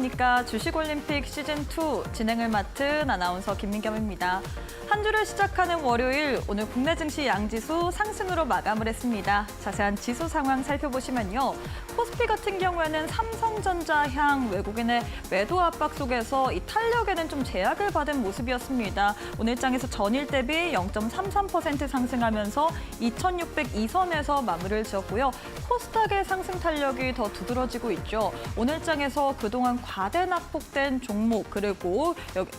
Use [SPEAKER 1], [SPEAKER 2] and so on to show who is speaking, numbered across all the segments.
[SPEAKER 1] 안녕하십니까. 주식올림픽 시즌2 진행을 맡은 아나운서 김민겸입니다. 한 주를 시작하는 월요일, 오늘 국내 증시 양지수 상승으로 마감을 했습니다. 자세한 지수 상황 살펴보시면요. 코스피 같은 경우에는 삼성전자 향 외국인의 매도 압박 속에서 이 탄력에는 좀 제약을 받은 모습이었습니다. 오늘 장에서 전일 대비 0.33% 상승하면서 2602선에서 마무리를 지었고요. 코스닥의 상승 탄력이 더 두드러지고 있죠. 오늘 장에서 그동안 과대 낙폭된 종목 그리고 여기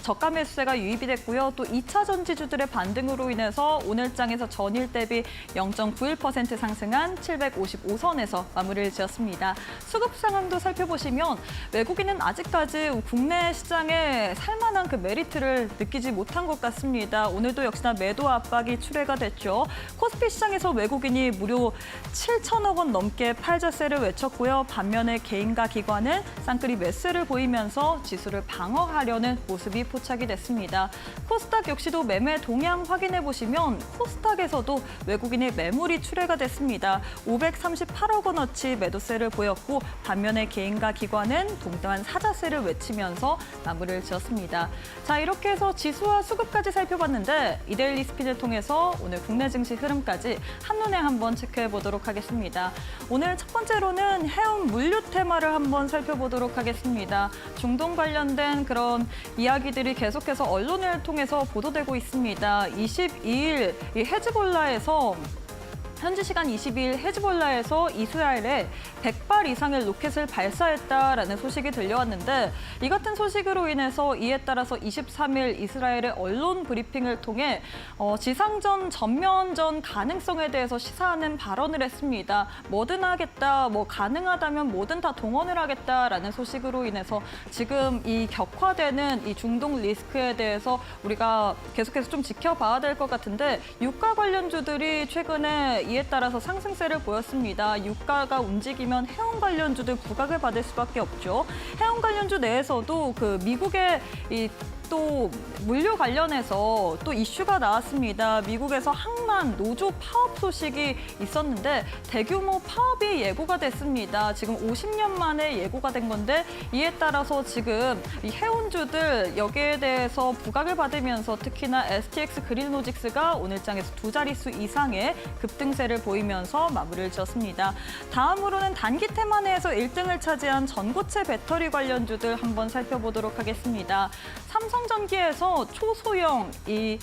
[SPEAKER 1] 저가 매수세가 유입이 됐고요. 또 2차 전지주들의 반등으로 인해서 오늘 장에서 전일 대비 0.91% 상승한 755선에서 마무리를 지었습니다. 수급 상황도 살펴보시면 외국인은 아직까지 국내 시장에 살만한 그 메리트를 느끼지 못한 것 같습니다. 오늘도 역시나 매도 압박이 출회가 됐죠. 코스피 시장에서 외국인이 무려 7천억 원 넘게 팔자세를 외쳤고요. 반면에 개인과 기관은 쌍끌이 매수세를 보이면서 지수를 방어하려는 모습이 포착이 됐습니다. 코스닥 역시도 매매 동향 확인해 보시면 코스닥에서도 외국인의 매물이 출회가 됐습니다. 538억 원어치 매도세를 보였고 반면에 개인과 기관은 동등한 사자세를 외치면서 마무리를 지었습니다. 자, 이렇게 해서 지수와 수급까지 살펴봤는데 이데일리 스핀을 통해서 오늘 국내 증시 흐름까지 한눈에 한번 체크해 보도록 하겠습니다. 오늘 첫 번째로는 해운 물류 테마를 한번 살펴보도록 하겠습니다. 중동 관련된 그런 이야기들이 계속해서 언론을 통해서 보도되고 있습니다. 22일 이 헤즈볼라에서 현지 시간 22일 헤즈볼라에서 이스라엘에 100발 이상의 로켓을 발사했다라는 소식이 들려왔는데 이 같은 소식으로 인해서 이에 따라서 23일 이스라엘의 언론 브리핑을 통해 지상전 전면전 가능성에 대해서 시사하는 발언을 했습니다. 뭐든 하겠다, 뭐 가능하다면 뭐든 다 동원을 하겠다라는 소식으로 인해서 지금 이 격화되는 이 중동 리스크에 대해서 우리가 계속해서 좀 지켜봐야 될 것 같은데 유가 관련주들이 최근에 이에 따라서 상승세를 보였습니다. 유가가 움직이면 해운 관련주들 부각을 받을 수밖에 없죠. 해운 관련주 내에서도 그 미국의 또 물류 관련해서 또 이슈가 나왔습니다. 미국에서 항만 노조 파업 소식이 있었는데 대규모 파업이 예고가 됐습니다. 지금 50년 만에 예고가 된 건데 이에 따라서 지금 이 해운주들 여기에 대해서 부각을 받으면서 특히나 STX 그린로직스가 오늘 장에서 두 자릿수 이상의 급등세를 보이면서 마무리를 지었습니다. 다음으로는 단기 테마 내에서 1등을 차지한 전고체 배터리 관련주들 한번 살펴보도록 하겠습니다. 삼성전기에서 초소형 이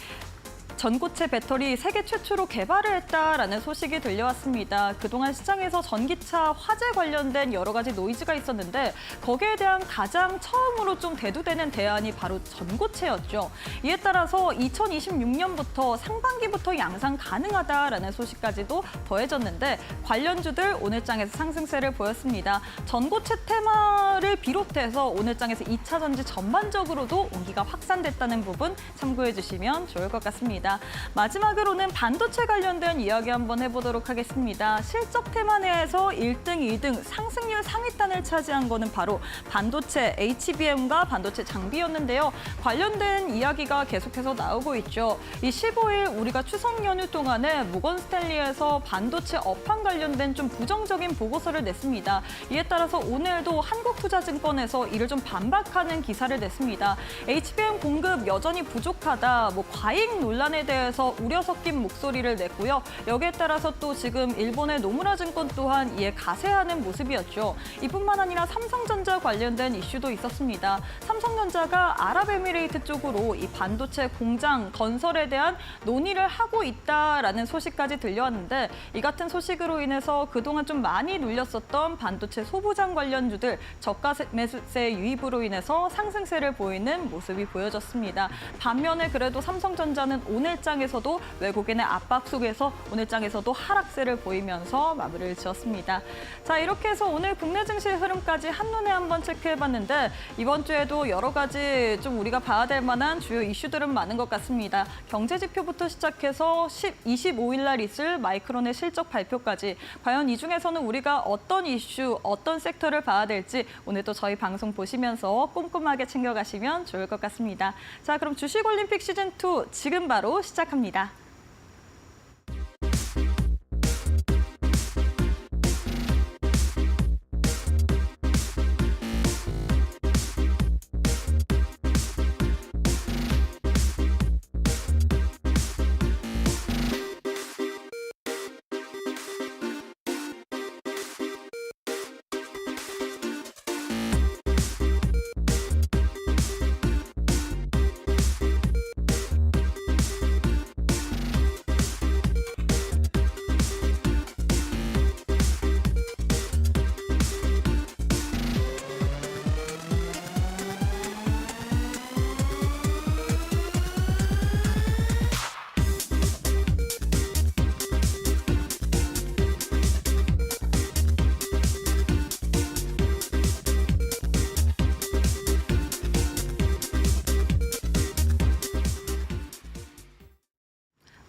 [SPEAKER 1] 전고체 배터리 세계 최초로 개발을 했다라는 소식이 들려왔습니다. 그동안 시장에서 전기차 화재 관련된 여러 가지 노이즈가 있었는데 거기에 대한 가장 처음으로 좀 대두되는 대안이 바로 전고체였죠. 이에 따라서 2026년부터 상반기부터 양산 가능하다라는 소식까지도 더해졌는데 관련주들 오늘 장에서 상승세를 보였습니다. 전고체 테마를 비롯해서 오늘 장에서 2차 전지 전반적으로도 온기가 확산됐다는 부분 참고해 주시면 좋을 것 같습니다. 마지막으로는 반도체 관련된 이야기 한번 해보도록 하겠습니다. 실적 테마 내에서 1등, 2등 상승률 상위단을 차지한 거는 바로 반도체 HBM과 반도체 장비였는데요. 관련된 이야기가 계속해서 나오고 있죠. 이 15일 우리가 추석 연휴 동안에 모건스탠리에서 반도체 업황 관련된 좀 부정적인 보고서를 냈습니다. 이에 따라서 오늘도 한국투자증권에서 이를 좀 반박하는 기사를 냈습니다. HBM 공급 여전히 부족하다, 뭐 과잉 논란에 대해서 우려 섞인 목소리를 냈고요. 여기에 따라서 또 지금 일본의 노무라 증권 또한 이에 가세하는 모습이었죠. 이뿐만 아니라 삼성전자 관련된 이슈도 있었습니다. 삼성전자가 아랍에미레이트 쪽으로 이 반도체 공장 건설에 대한 논의를 하고 있다라는 소식까지 들려왔는데 이 같은 소식으로 인해서 그동안 좀 많이 눌렸었던 반도체 소부장 관련주들 저가 매수세 유입으로 인해서 상승세를 보이는 모습이 보여졌습니다. 반면에 그래도 삼성전자는 오늘 장에서도 외국인의 압박 속에서 오늘 장에서도 하락세를 보이면서 마무리를 지었습니다. 자, 이렇게 해서 오늘 국내 증시 흐름까지 한눈에 한번 체크해봤는데 이번 주에도 여러 가지 좀 우리가 봐야 될 만한 주요 이슈들은 많은 것 같습니다. 경제지표부터 시작해서 25일 날 있을 마이크론의 실적 발표까지 과연 이 중에서는 우리가 어떤 이슈, 어떤 섹터를 봐야 될지 오늘도 저희 방송 보시면서 꼼꼼하게 챙겨가시면 좋을 것 같습니다. 자, 그럼 주식올림픽 시즌2 지금 바로 시작합니다.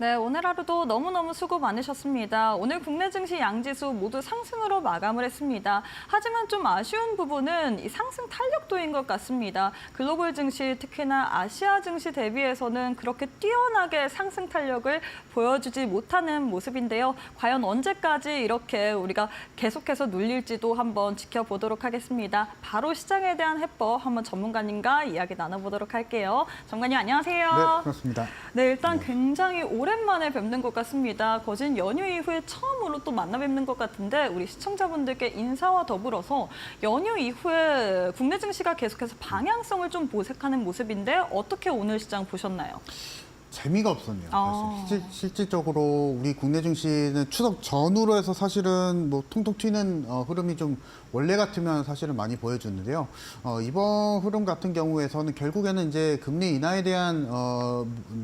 [SPEAKER 1] 네, 오늘 하루도 너무너무 수고 많으셨습니다. 오늘 국내 증시 양지수 모두 상승으로 마감을 했습니다. 하지만 좀 아쉬운 부분은 이 상승 탄력도인 것 같습니다. 글로벌 증시, 특히나 아시아 증시 대비해서는 그렇게 뛰어나게 상승 탄력을 보여주지 못하는 모습인데요. 과연 언제까지 이렇게 우리가 계속해서 눌릴지도 한번 지켜보도록 하겠습니다. 바로 시장에 대한 해법 한번 전문가님과 이야기 나눠보도록 할게요. 전문가님 안녕하세요.
[SPEAKER 2] 네, 그렇습니다.
[SPEAKER 1] 네, 일단 굉장히 오랜만에 뵙는 것 같습니다. 거진 연휴 이후에 처음으로 또 만나 뵙는 것 같은데 우리 시청자분들께 인사와 더불어서 연휴 이후에 국내 증시가 계속해서 방향성을 좀 모색하는 모습인데 어떻게 오늘 시장 보셨나요?
[SPEAKER 2] 재미가 없었네요. 실질적으로 우리 국내 증시는 추석 전후로 해서 사실은 뭐 통통 튀는 흐름이 좀 원래 같으면 사실은 많이 보여주는데요. 이번 흐름 같은 경우에서는 결국에는 이제 금리 인하에 대한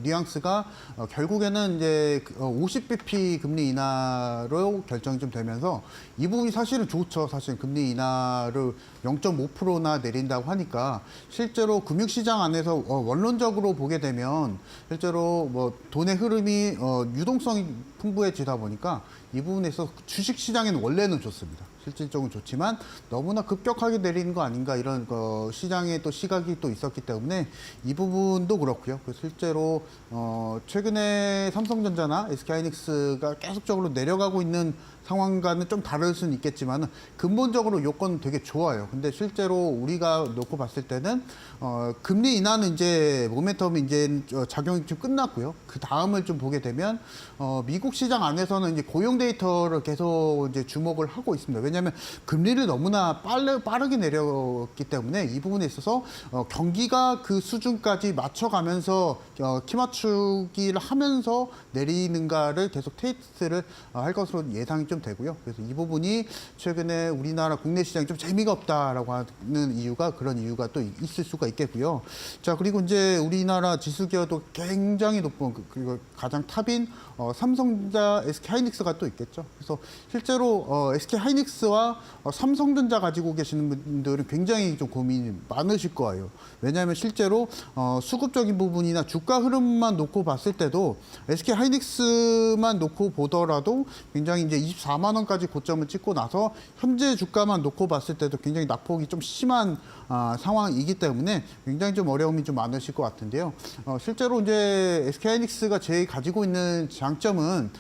[SPEAKER 2] 뉘앙스가 결국에는 이제 50bp 금리 인하로 결정이 좀 되면서 이 부분이 사실은 좋죠. 사실 금리 인하를 0.5%나 내린다고 하니까 실제로 금융시장 안에서 원론적으로 보게 되면 실제로 뭐 돈의 흐름이 유동성이 풍부해지다 보니까 이 부분에서 주식시장에는 원래는 좋습니다. 실질적으로 좋지만 너무나 급격하게 내리는 거 아닌가 이런 시장의 또 시각이 또 있었기 때문에 이 부분도 그렇고요. 실제로 최근에 삼성전자나 SK하이닉스가 계속적으로 내려가고 있는 상황과는 좀 다를 수는 있겠지만 근본적으로 요건은 되게 좋아요. 근데 실제로 우리가 놓고 봤을 때는 금리 인하는 이제 모멘텀이 이제 작용이 좀 끝났고요. 그 다음을 좀 보게 되면 미국 시장 안에서는 이제 고용 데이터를 계속 이제 주목을 하고 있습니다. 왜냐하면 금리를 너무나 빠르게 내렸기 때문에 이 부분에 있어서 경기가 그 수준까지 맞춰가면서 키 맞추기를 하면서 내리는가를 계속 테스트를 할 것으로 예상이 좀 되고요. 그래서 이 부분이 최근에 우리나라 국내 시장이 좀 재미가 없다라고 하는 이유가 그런 이유가 또 있을 수가 있겠고요. 자, 그리고 이제 우리나라 지수 기여도 굉장히 높은 그리고 가장 탑인 삼성전자, SK하이닉스가 또 있겠죠. 그래서 실제로 SK하이닉스와 삼성전자 가지고 계시는 분들은 굉장히 좀 고민이 많으실 거예요. 왜냐하면 실제로 수급적인 부분이나 주가 흐름만 놓고 봤을 때도 SK하이닉스만 놓고 보더라도 굉장히 이제 24만 원까지 고점을 찍고 나서 현재 주가만 놓고 봤을 때도 굉장히 낙폭이 좀 심한 상황이기 때문에 굉장히 좀 어려움이 좀 많으실 것 같은데요. 실제로 이제 SK하이닉스가 제일 가지고 있는 장점은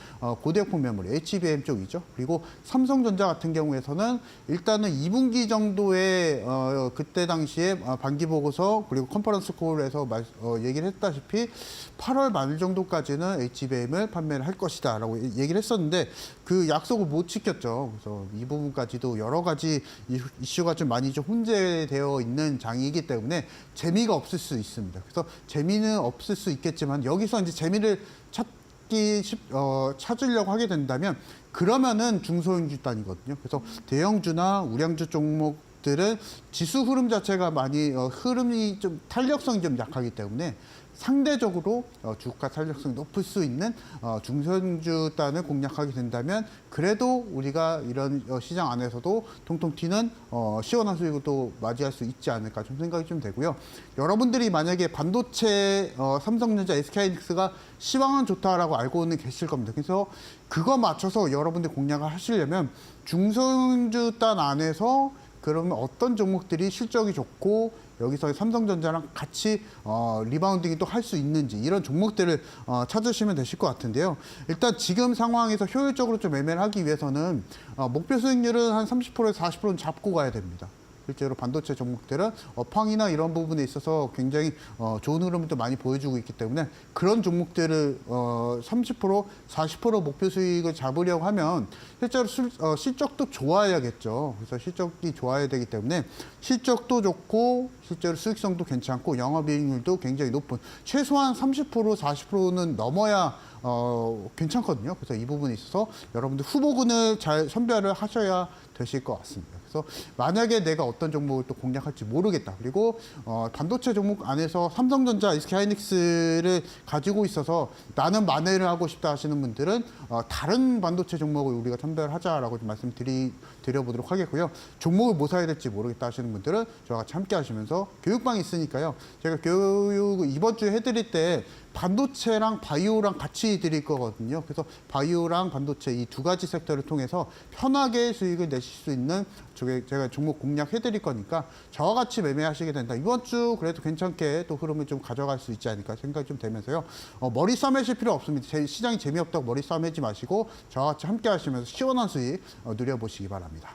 [SPEAKER 2] 고대역폭 메모리, HBM 쪽이죠. 그리고 삼성전자 같은 경우에서는 일단은 2분기 정도의 그때 당시에 반기 보고서 그리고 컨퍼런스 콜에서 얘기를 했다시피 8월 말 정도까지는 HBM을 판매를 할 것이다라고 얘기를 했었는데 그 약속을 못 지켰죠. 그래서 이 부분까지도 여러 가지 이슈가 좀 많이 좀 혼재되어 있는 장이기 때문에 재미가 없을 수 있습니다. 그래서 재미는 없을 수 있겠지만 여기서 이제 재미를 찾으려고 하게 된다면 그러면은 중소형주 단이거든요. 그래서 대형주나 우량주 종목들은 지수 흐름 자체가 많이 흐름이 좀 탄력성이 좀 약하기 때문에 상대적으로 주가 탄력성이 높을 수 있는 중소형주 단을 공략하게 된다면 그래도 우리가 이런 시장 안에서도 통통 튀는 시원한 수익을 또 맞이할 수 있지 않을까 좀 생각이 좀 되고요. 여러분들이 만약에 반도체 삼성전자, SK하이닉스가 시황은 좋다라고 알고는 계실 겁니다. 그래서 그거 맞춰서 여러분들 공략을 하시려면 중소형주 단 안에서 그러면 어떤 종목들이 실적이 좋고 여기서 삼성전자랑 같이 리바운딩이 또 할 수 있는지 이런 종목들을 찾으시면 되실 것 같은데요. 일단 지금 상황에서 효율적으로 좀 매매를 하기 위해서는 목표 수익률은 한 30%에서 40%는 잡고 가야 됩니다. 실제로 반도체 종목들은 업황이나 이런 부분에 있어서 굉장히 좋은 흐름을 또 많이 보여주고 있기 때문에 그런 종목들을 30%, 40% 목표 수익을 잡으려고 하면 실제로 실적도 좋아야겠죠. 그래서 실적이 좋아야 되기 때문에 실적도 좋고 실제로 수익성도 괜찮고 영업이익률도 굉장히 높은 최소한 30%, 40%는 넘어야 괜찮거든요. 그래서 이 부분에 있어서 여러분들 후보군을 잘 선별을 하셔야 되실 것 같습니다. 그래서 만약에 내가 어떤 종목을 또 공략할지 모르겠다. 그리고 반도체 종목 안에서 삼성전자, SK하이닉스를 가지고 있어서 나는 만회를 하고 싶다 하시는 분들은 다른 반도체 종목을 우리가 선별하자라고 좀 말씀드려보도록 하겠고요. 종목을 뭐 사야 될지 모르겠다 하시는 분들은 저와 같이 함께 하시면서 교육방이 있으니까요. 제가 교육 이번 주에 해드릴 때 반도체랑 바이오랑 같이 드릴 거거든요. 그래서 바이오랑 반도체 이 두 가지 섹터를 통해서 편하게 수익을 내실 수 있는 제가 종목 공략해 드릴 거니까 저와 같이 매매하시게 된다. 이번 주 그래도 괜찮게 또 흐름을 좀 가져갈 수 있지 않을까 생각이 좀 되면서요. 머리 싸매실 필요 없습니다. 시장이 재미없다고 머리 싸매지 마시고 저와 같이 함께 하시면서 시원한 수익 누려보시기 바랍니다.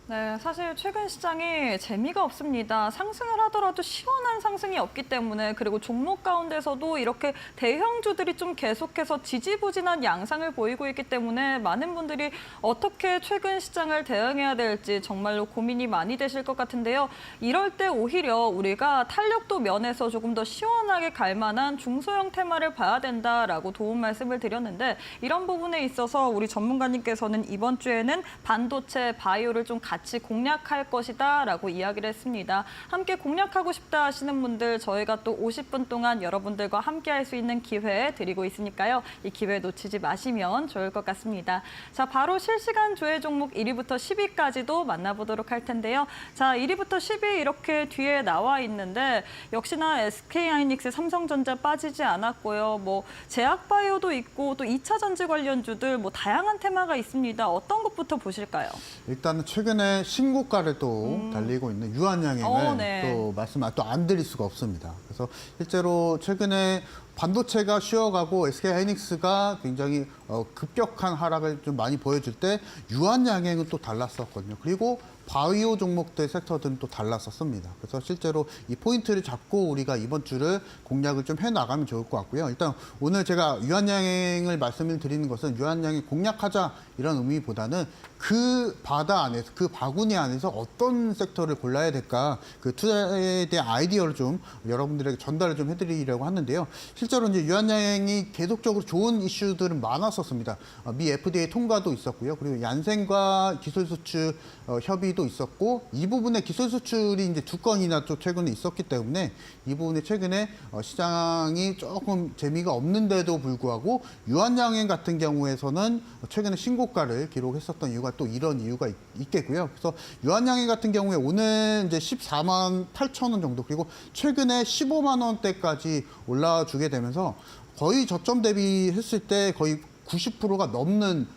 [SPEAKER 1] 네, 사실 최근 시장이 재미가 없습니다. 상승을 하더라도 시원한 상승이 없기 때문에 그리고 종목 가운데서도 이렇게 대형주들이 좀 계속해서 지지부진한 양상을 보이고 있기 때문에 많은 분들이 어떻게 최근 시장을 대응해야 될지 정말로 고민이 많이 되실 것 같은데요. 이럴 때 오히려 우리가 탄력도 면에서 조금 더 시원하게 갈 만한 중소형 테마를 봐야 된다라고 도움 말씀을 드렸는데 이런 부분에 있어서 우리 전문가님께서는 이번 주에는 반도체, 바이오를 좀 같이 공략할 것이다라고 이야기를 했습니다. 함께 공략하고 싶다 하시는 분들 저희가 또 50분 동안 여러분들과 함께 할 수 있는 기회 드리고 있으니까요. 이 기회 놓치지 마시면 좋을 것 같습니다. 자, 바로 실시간 조회 종목 1위부터 10위까지도 만나보도록 할 텐데요. 자, 1위부터 10위 이렇게 뒤에 나와 있는데 역시나 SK하이닉스, 삼성전자 빠지지 않았고요. 뭐 제약바이오도 있고 또 2차 전지 관련주들 뭐 다양한 테마가 있습니다. 어떤 것부터 보실까요?
[SPEAKER 2] 일단은 최근에 신고가를 또 달리고 있는 유한양행을
[SPEAKER 1] 네.
[SPEAKER 2] 또 말씀 또 안 드릴 수가 없습니다. 그래서 실제로 최근에 반도체가 쉬어가고 SK하이닉스가 굉장히 급격한 하락을 좀 많이 보여줄 때 유한양행은 또 달랐었거든요. 그리고 바이오 종목들 섹터들은 또 달랐었습니다. 그래서 실제로 이 포인트를 잡고 우리가 이번 주를 공략을 좀 해나가면 좋을 것 같고요. 일단 오늘 제가 유한양행을 말씀을 드리는 것은 유한양행 공략하자 이런 의미보다는 그 바다 안에서 그 바구니 안에서 어떤 섹터를 골라야 될까 그 투자에 대한 아이디어를 좀 여러분들에게 전달을 좀 해드리려고 하는데요. 실제로 이제 유한양행이 계속적으로 좋은 이슈들은 많았었습니다. 미 FDA 통과도 있었고요. 그리고 얀센과 기술 수출 협의도 있었고 이 부분에 기술 수출이 이제 두 건이나 또 최근에 있었기 때문에 이 부분에 최근에 시장이 조금 재미가 없는데도 불구하고 유한양행 같은 경우에서는 최근에 신고가를 기록했었던 이유가 또 이런 이유가 있겠고요. 그래서 유한양행 같은 경우에 오늘 이제 14만 8천 원 정도 그리고 최근에 15만 원대까지 올라주게 되면서 거의 저점 대비했을 때 거의 90%가 넘는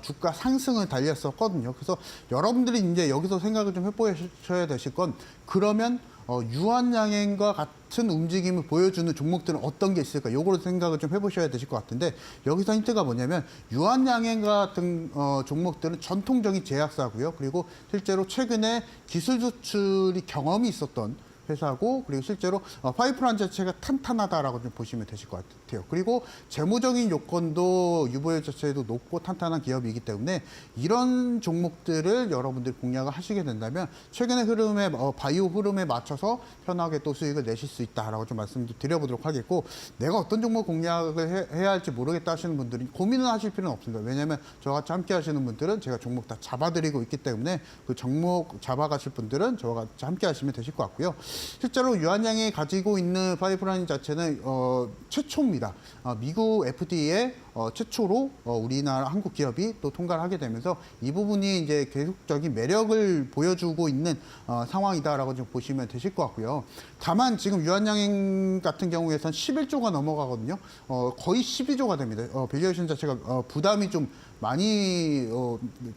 [SPEAKER 2] 주가 상승을 달렸었거든요. 그래서 여러분들이 이제 여기서 생각을 좀 해보셔야 되실 건 그러면 유한양행과 같은 움직임을 보여주는 종목들은 어떤 게 있을까? 요거를 생각을 좀 해보셔야 되실 것 같은데 여기서 힌트가 뭐냐면 유한양행 같은 종목들은 전통적인 제약사고요. 그리고 실제로 최근에 기술 수출이 경험이 있었던 회사고 그리고 실제로 파이프라인 자체가 탄탄하다라고 좀 보시면 되실 것 같아요. 그리고 재무적인 요건도 유보율 자체도 높고 탄탄한 기업이기 때문에 이런 종목들을 여러분들이 공략을 하시게 된다면 최근의 흐름에 바이오 흐름에 맞춰서 편하게 또 수익을 내실 수 있다라고 좀 말씀드려보도록 하겠고 내가 어떤 종목 공략을 해야 할지 모르겠다 하시는 분들이 고민을 하실 필요는 없습니다. 왜냐하면 저와 같이 함께 하시는 분들은 제가 종목 다 잡아드리고 있기 때문에 그 종목 잡아가실 분들은 저와 같이 함께 하시면 되실 것 같고요. 실제로 유한양이 가지고 있는 파이프라인 자체는 최초입니다. 미국 FDA에 최초로 우리나라 한국 기업이 또 통과를 하게 되면서 이 부분이 이제 계속적인 매력을 보여주고 있는 상황이다라고 좀 보시면 되실 것 같고요. 다만 지금 유한양행 같은 경우에선 11조가 넘어가거든요. 거의 12조가 됩니다. 밸류에이션 자체가 부담이 좀 많이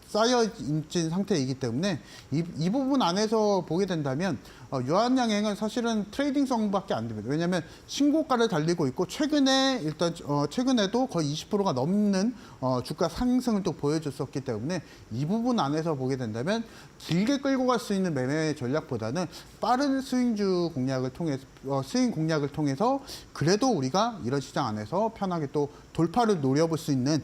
[SPEAKER 2] 쌓여진 상태이기 때문에 이 부분 안에서 보게 된다면 유한양행은 사실은 트레이딩성밖에 안 됩니다. 왜냐하면 신고가를 달리고 있고 최근에 일단 최근에도 거의 20%가 넘는 주가 상승을 또 보여줬었기 때문에 이 부분 안에서 보게 된다면 길게 끌고 갈 수 있는 매매 전략보다는 빠른 스윙주 공략을 통해서 스윙 공략을 통해서 그래도 우리가 이런 시장 안에서 편하게 또 돌파를 노려볼 수 있는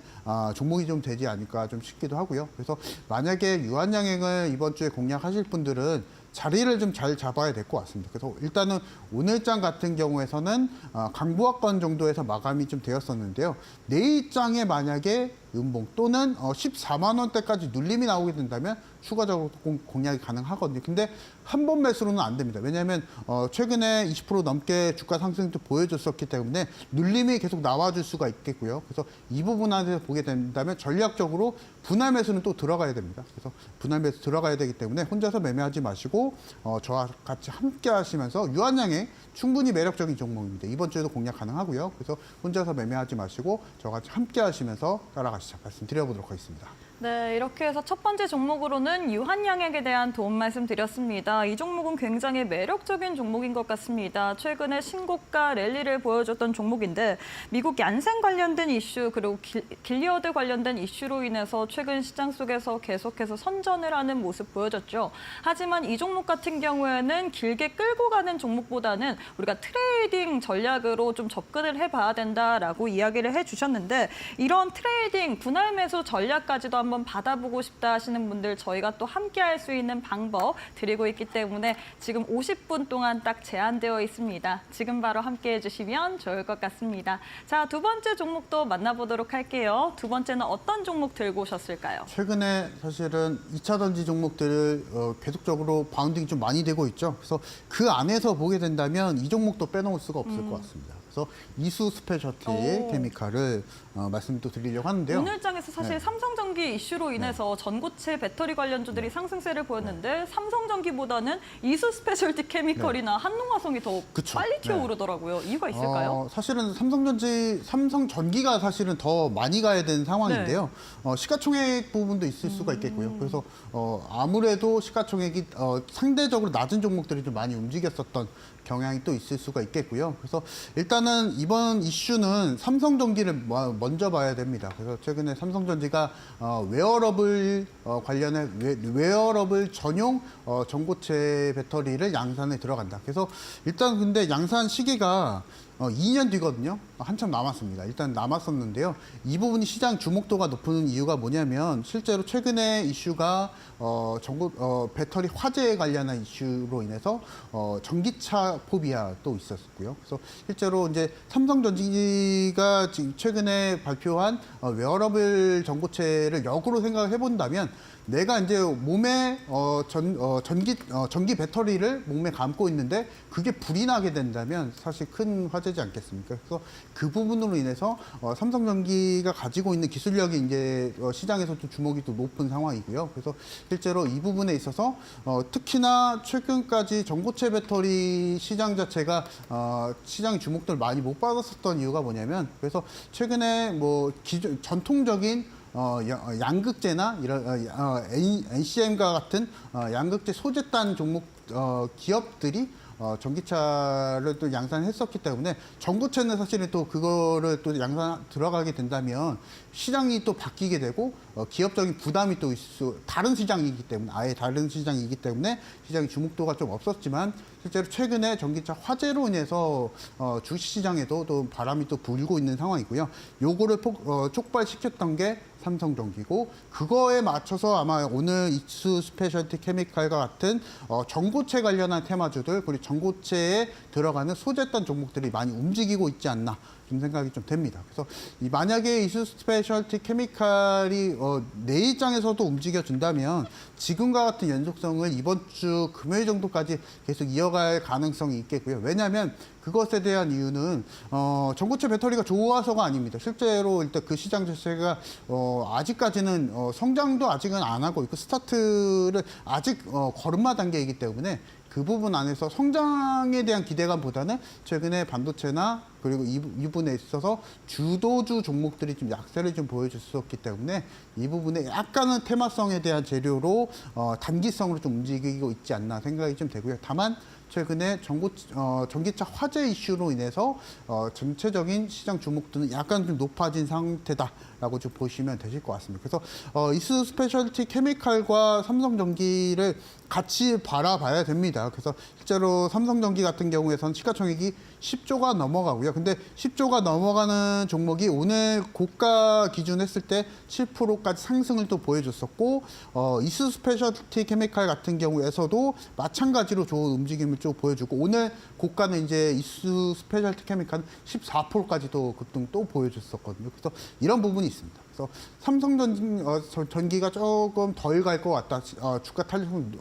[SPEAKER 2] 종목이 좀 되지 않을까 좀 싶기도 하고요. 그래서 만약에 유한양행을 이번 주에 공략하실 분들은 자리를 좀 잘 잡아야 될 것 같습니다. 그래서 일단은 오늘장 같은 경우에서는 강보합권 정도에서 마감이 좀 되었었는데요. 내일장에 만약에 음봉 또는 14만 원대까지 눌림이 나오게 된다면 추가적으로 공략이 가능하거든요. 근데 한 번 매수로는 안 됩니다. 왜냐하면 최근에 20% 넘게 주가 상승도 보여줬었기 때문에 눌림이 계속 나와줄 수가 있겠고요. 그래서 이 부분 안에서 보게 된다면 전략적으로 분할 매수는 또 들어가야 됩니다. 그래서 분할 매수 들어가야 되기 때문에 혼자서 매매하지 마시고 저와 같이 함께 하시면서 유한양의 충분히 매력적인 종목입니다. 이번 주에도 공략 가능하고요. 그래서 혼자서 매매하지 마시고 저와 같이 함께 하시면서 따라가시죠. 말씀드려보도록 하겠습니다.
[SPEAKER 1] 네, 이렇게 해서 첫 번째 종목으로는 유한양액에 대한 도움 말씀드렸습니다. 이 종목은 굉장히 매력적인 종목인 것 같습니다. 최근에 신고가 랠리를 보여줬던 종목인데 미국 얀센 관련된 이슈 그리고 길리어드 관련된 이슈로 인해서 최근 시장 속에서 계속해서 선전을 하는 모습 보여줬죠. 하지만 이 종목 같은 경우에는 길게 끌고 가는 종목보다는 우리가 트레이딩 전략으로 좀 접근을 해봐야 된다라고 이야기를 해주셨는데 이런 트레이딩 분할 매수 전략까지도 한번 받아보고 싶다 하시는 분들 저희가 또 함께 할 수 있는 방법 드리고 있기 때문에 지금 50분 동안 딱 제한되어 있습니다. 지금 바로 함께 해주시면 좋을 것 같습니다. 자, 두 번째 종목도 만나보도록 할게요. 두 번째는 어떤 종목 들고 오셨을까요?
[SPEAKER 2] 최근에 사실은 2차 전지 종목들을 계속적으로 바운딩이 좀 많이 되고 있죠. 그래서 그 안에서 보게 된다면 이 종목도 빼놓을 수가 없을 것 같습니다. 그래서 이수 스페셜티 케미칼을 말씀 또 드리려고 하는데요.
[SPEAKER 1] 오늘장에서 사실
[SPEAKER 2] 네.
[SPEAKER 1] 삼성전기 이슈로 인해서 전고체 배터리 관련주들이 상승세를 보였는데 삼성전기보다는 이수 스페셜티 케미컬이나 한농화성이 더
[SPEAKER 2] 그쵸.
[SPEAKER 1] 빨리 튀어오르더라고요. 이유가 있을까요?
[SPEAKER 2] 사실은 삼성전기가 사실은 더 많이 가야 되는 상황인데요. 시가총액 부분도 있을 수가 있겠고요. 그래서 아무래도 시가총액이 상대적으로 낮은 종목들이 좀 많이 움직였었던 경향이 또 있을 수가 있겠고요. 그래서 일단은 이번 이슈는 삼성전기를 먼저 봐야 됩니다. 그래서 최근에 삼성전기가 웨어러블 관련해 웨어러블 전용 전고체 배터리를 양산에 들어간다. 그래서 일단 근데 양산 시기가 2년 뒤거든요. 한참 남았습니다. 일단 남았었는데요. 이 부분이 시장 주목도가 높은 이유가 뭐냐면 실제로 최근에 이슈가 배터리 화재에 관련한 이슈로 인해서 전기차 포비아도 있었고요. 그래서 실제로 이제 삼성전기가 지금 최근에 발표한 웨어러블 전고체를 역으로 생각을 해본다면 내가 이제 몸에 전기 배터리를 몸에 감고 있는데 그게 불이 나게 된다면 사실 큰 화재지 않겠습니까? 그래서 그 부분으로 인해서 삼성전기가 가지고 있는 기술력이 이제 시장에서 좀 주목이 또 높은 상황이고요. 그래서 실제로 이 부분에 있어서 특히나 최근까지 전고체 배터리 시장 자체가 시장의 주목도를 많이 못 받았었던 이유가 뭐냐면 그래서 최근에 뭐 전통적인 양극재나 이런 NCM과 같은 양극재 소재단 종목 기업들이 전기차를 또 양산했었기 때문에 전고체는 사실은 또 그거를 또 양산 들어가게 된다면 시장이 또 바뀌게 되고 기업적인 부담이 또 다른 시장이기 때문에 아예 다른 시장이기 때문에 시장의 주목도가 좀 없었지만 실제로 최근에 전기차 화재로 인해서 주식시장에도 또 바람이 또 불고 있는 상황이고요. 요거를 촉발시켰던 게 삼성전기고 그거에 맞춰서 아마 오늘 이수 스페셜티 케미칼과 같은 전고체 관련한 테마주들 그리고 전고체에 들어가는 소재단 종목들이 많이 움직이고 있지 않나 좀 생각이 좀 됩니다. 그래서 만약에 이수 스페셜티 케미칼이 내일장에서도 움직여준다면 지금과 같은 연속성을 이번 주 금요일 정도까지 계속 이어갈 가능성이 있겠고요. 왜냐하면 그것에 대한 이유는 전고체 배터리가 좋아서가 아닙니다. 실제로 일단 그 시장 자체가 아직까지는 성장도 아직은 안 하고 있고 스타트를 아직 걸음마 단계이기 때문에 그 부분 안에서 성장에 대한 기대감보다는 최근에 반도체나 그리고 이 부분에 있어서 주도주 종목들이 좀 약세를 좀 보여줬었기 때문에 이 부분에 약간은 테마성에 대한 재료로 단기성으로 좀 움직이고 있지 않나 생각이 좀 되고요. 다만 최근에 전기차 화재 이슈로 인해서 전체적인 시장 주목도는 약간 좀 높아진 상태다라고 좀 보시면 되실 것 같습니다. 그래서 이수 스페셜티 케미칼과 삼성전기를 같이 바라봐야 됩니다. 그래서 실제로 삼성전기 같은 경우에선 시가총액이 10조가 넘어가고요. 근데 10조가 넘어가는 종목이 오늘 고가 기준 했을 때 7%까지 상승을 또 보여줬었고 이수 스페셜티 케미칼 같은 경우에서도 마찬가지로 좋은 움직임을 모습을 쭉 보여주고 오늘 고가는 이제 이수 스페셜티 케미칼은 14%까지도 급등 또 보여줬었거든요. 그래서 이런 부분이 있습니다. 그래서 삼성전기가 조금 덜 갈 것 같다, 주가 탄력은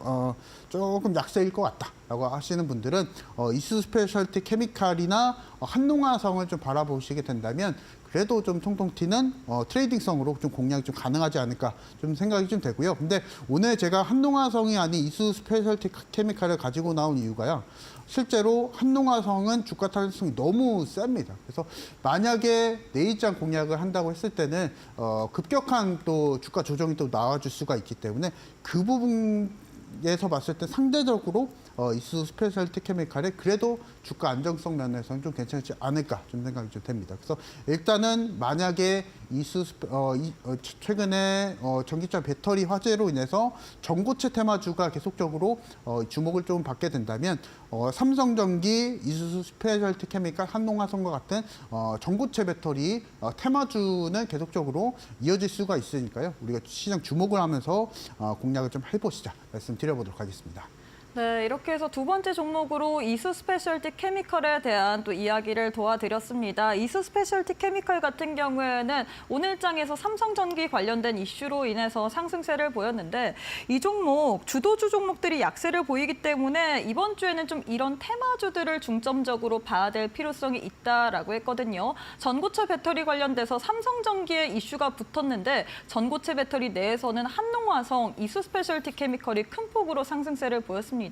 [SPEAKER 2] 조금 약세일 것 같다라고 하시는 분들은 이수 스페셜티 케미칼이나 한농화성을 좀 바라보시게 된다면 그래도 좀 통통 튀는 트레이딩성으로 좀 공략이 좀 가능하지 않을까 좀 생각이 좀 되고요. 근데 오늘 제가 한농화성이 아닌 이수 스페셜티 케미칼을 가지고 나온 이유가요. 실제로 한농화성은 주가 탄력성이 너무 셉니다. 그래서 만약에 내일장 공략을 한다고 했을 때는 급격한 또 주가 조정이 또 나와줄 수가 있기 때문에 그 부분에서 봤을 때 상대적으로 이수 스페셜티 케미칼에 그래도 주가 안정성 면에서는 좀 괜찮지 않을까 좀 생각이 좀 됩니다. 그래서 일단은 만약에 최근에 전기차 배터리 화재로 인해서 전고체 테마주가 계속적으로 주목을 좀 받게 된다면 삼성전기, 이수 스페셜티 케미칼, 한농화성과 같은 전고체 배터리 테마주는 계속적으로 이어질 수가 있으니까요. 우리가 시장 주목을 하면서 공략을 좀 해보시자 말씀드려보도록 하겠습니다.
[SPEAKER 1] 네, 이렇게 해서 두 번째 종목으로 이수 스페셜티 케미칼에 대한 또 이야기를 도와드렸습니다. 이수 스페셜티 케미칼 같은 경우에는 오늘장에서 삼성전기 관련된 이슈로 인해서 상승세를 보였는데 이 종목, 주도주 종목들이 약세를 보이기 때문에 이번 주에는 좀 이런 테마주들을 중점적으로 봐야 될 필요성이 있다라고 했거든요. 전고체 배터리 관련돼서 삼성전기에 이슈가 붙었는데 전고체 배터리 내에서는 한농화성, 이수 스페셜티 케미칼이 큰 폭으로 상승세를 보였습니다.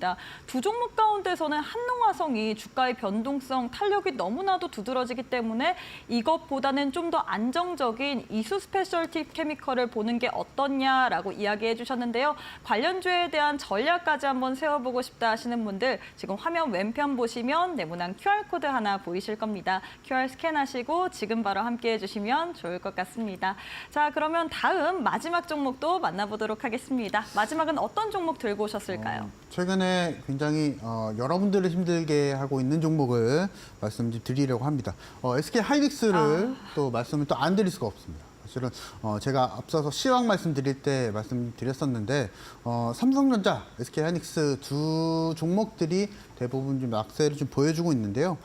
[SPEAKER 1] 두 종목 가운데서는 한농화성이 주가의 변동성, 탄력이 너무나도 두드러지기 때문에 이것보다는 좀 더 안정적인 이수 스페셜티 케미칼을 보는 게 어떻냐라고 이야기해 주셨는데요. 관련주에 대한 전략까지 한번 세워보고 싶다 하시는 분들 지금 화면 왼편 보시면 네모난 QR코드 하나 보이실 겁니다. QR 스캔하시고 지금 바로 함께해 주시면 좋을 것 같습니다. 자, 그러면 다음 마지막 종목도 만나보도록 하겠습니다. 마지막은 어떤 종목 들고 오셨을까요?
[SPEAKER 2] 최근에 굉장히 여러분들을 힘들게 하고 있는 종목을 말씀드리려고 합니다. SK 하이닉스를 또 말씀을 또 안 드릴 수가 없습니다. 사실은 제가 앞서서 시황 말씀드릴 때 말씀드렸었는데 삼성전자, SK 하이닉스 두 종목들이 대부분 좀 약세를 좀 보여주고 있는데요.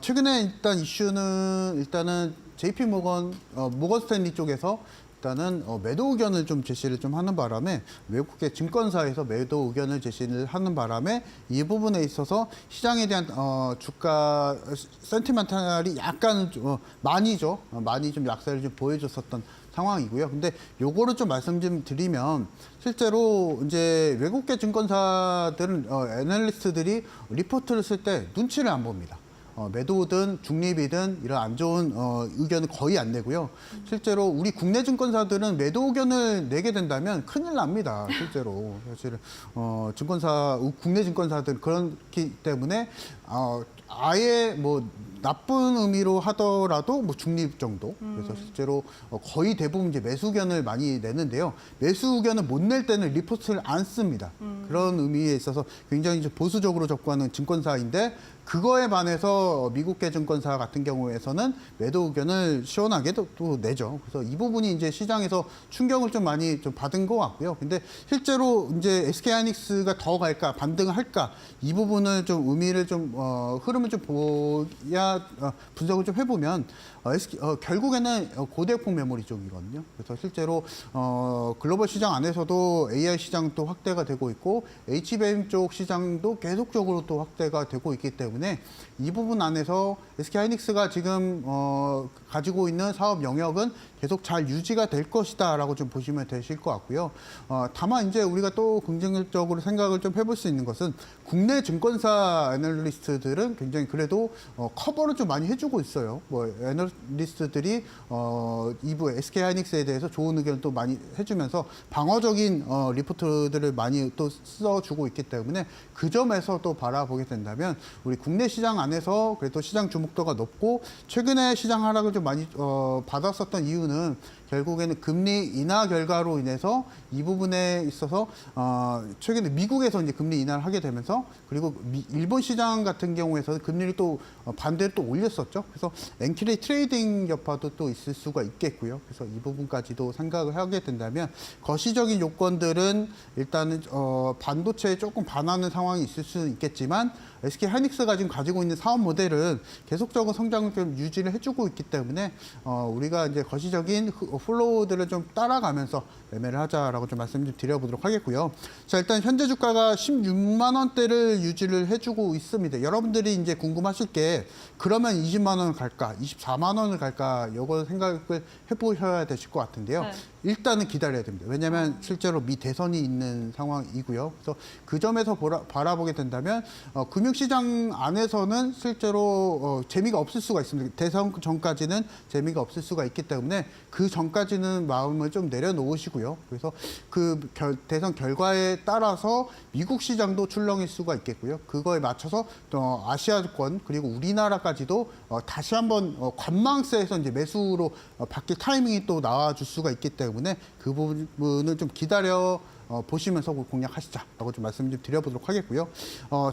[SPEAKER 2] 최근에 일단 이슈는 일단은 JP 모건 스탠리 쪽에서 일단은 매도 의견을 좀 제시를 좀 하는 바람에 외국계 증권사에서 매도 의견을 제시를 하는 바람에 이 부분에 있어서 시장에 대한 주가 센티멘탈이 약간 많이 좀 약세를 좀 보여줬었던 상황이고요. 근데 요거를 좀 말씀 좀 드리면 실제로 이제 외국계 증권사들은 애널리스트들이 리포트를 쓸 때 눈치를 안 봅니다. 매도든 중립이든 이런 안 좋은 의견을 거의 안 내고요. 실제로 우리 국내 증권사들은 매도 의견을 내게 된다면 큰일 납니다. 실제로 사실은 국내 증권사들 그렇기 때문에 아예 뭐 나쁜 의미로 하더라도 뭐 중립 정도. 그래서 실제로 거의 대부분 이제 매수 의견을 많이 내는데요. 매수 의견을 못 낼 때는 리포트를 안 씁니다. 그런 의미에 있어서 굉장히 이제 보수적으로 접근하는 증권사인데 그거에 반해서 미국계 증권사 같은 경우에서는 매도 의견을 시원하게 또 내죠. 그래서 이 부분이 이제 시장에서 충격을 좀 많이 좀 받은 것 같고요. 근데 실제로 이제 SK 하이닉스가 더 갈까 반등을 할까 이 부분을 좀 의미를 좀 흐름을 좀 보야 분석을 좀 해보면 결국에는 고대역폭 메모리 쪽이거든요. 그래서 실제로 글로벌 시장 안에서도 AI 시장도 확대가 되고 있고 HBM 쪽 시장도 계속적으로 또 확대가 되고 있기 때문에 이 부분 안에서 SK 하이닉스가 지금 가지고 있는 사업 영역은 계속 잘 유지가 될 것이다라고 좀 보시면 되실 것 같고요. 다만 이제 우리가 또 긍정적으로 생각을 좀 해볼 수 있는 것은 국내 증권사 애널리스트들은 굉장히 그래도 커버를 좀 많이 해주고 있어요. 뭐 애널리스트들이 이부 SK 하이닉스에 대해서 좋은 의견을 또 많이 해주면서 방어적인 리포트들을 많이 또 써주고 있기 때문에 그 점에서 또 바라보게 된다면 우리 국내 시장 안에서 그래도 시장 주목도가 높고 최근에 시장 하락을 좀 많이 받았었던 이유는 결국에는 금리 인하 결과로 인해서 이 부분에 있어서 최근에 미국에서 이제 금리 인하를 하게 되면서 그리고 일본 시장 같은 경우에서는 금리를 또 반대로 또 올렸었죠. 그래서 엔키레이 트레이딩 여파도 또 있을 수가 있겠고요. 그래서 이 부분까지도 생각을 하게 된다면 거시적인 요건들은 일단은 반도체에 조금 반하는 상황이 있을 수는 있겠지만 SK 하이닉스가 지금 가지고 있는 사업 모델은 계속적으로 성장을 좀 유지를 해주고 있기 때문에 우리가 이제 거시적인 플로우들을 좀 따라가면서 매매를 하자라고 좀 말씀 좀 드려보도록 하겠고요. 자, 일단 현재 주가가 16만 원대를 유지를 해주고 있습니다. 여러분들이 이제 궁금하실 게 그러면 20만 원을 갈까, 24만 원을 갈까, 이거 생각을 해보셔야 되실 것 같은데요.
[SPEAKER 1] 네.
[SPEAKER 2] 일단은 기다려야 됩니다. 왜냐하면 실제로 미 대선이 있는 상황이고요. 그래서 그 점에서 바라보게 된다면 금융시장 안에서는 실제로 재미가 없을 수가 있습니다. 대선 전까지는 재미가 없을 수가 있기 때문에 그 전까지는 마음을 좀 내려놓으시고요. 그래서 그 대선 결과에 따라서 미국 시장도 출렁일 수가 있겠고요. 그거에 맞춰서 또 아시아권 그리고 우리나라까지도 다시 한번 관망세에서 이제 매수로 바뀔 타이밍이 또 나와줄 수가 있기 때문에 그 부분을 좀 기다려 보시면서 공략하시자라고 좀 말씀 좀 드려보도록 하겠고요.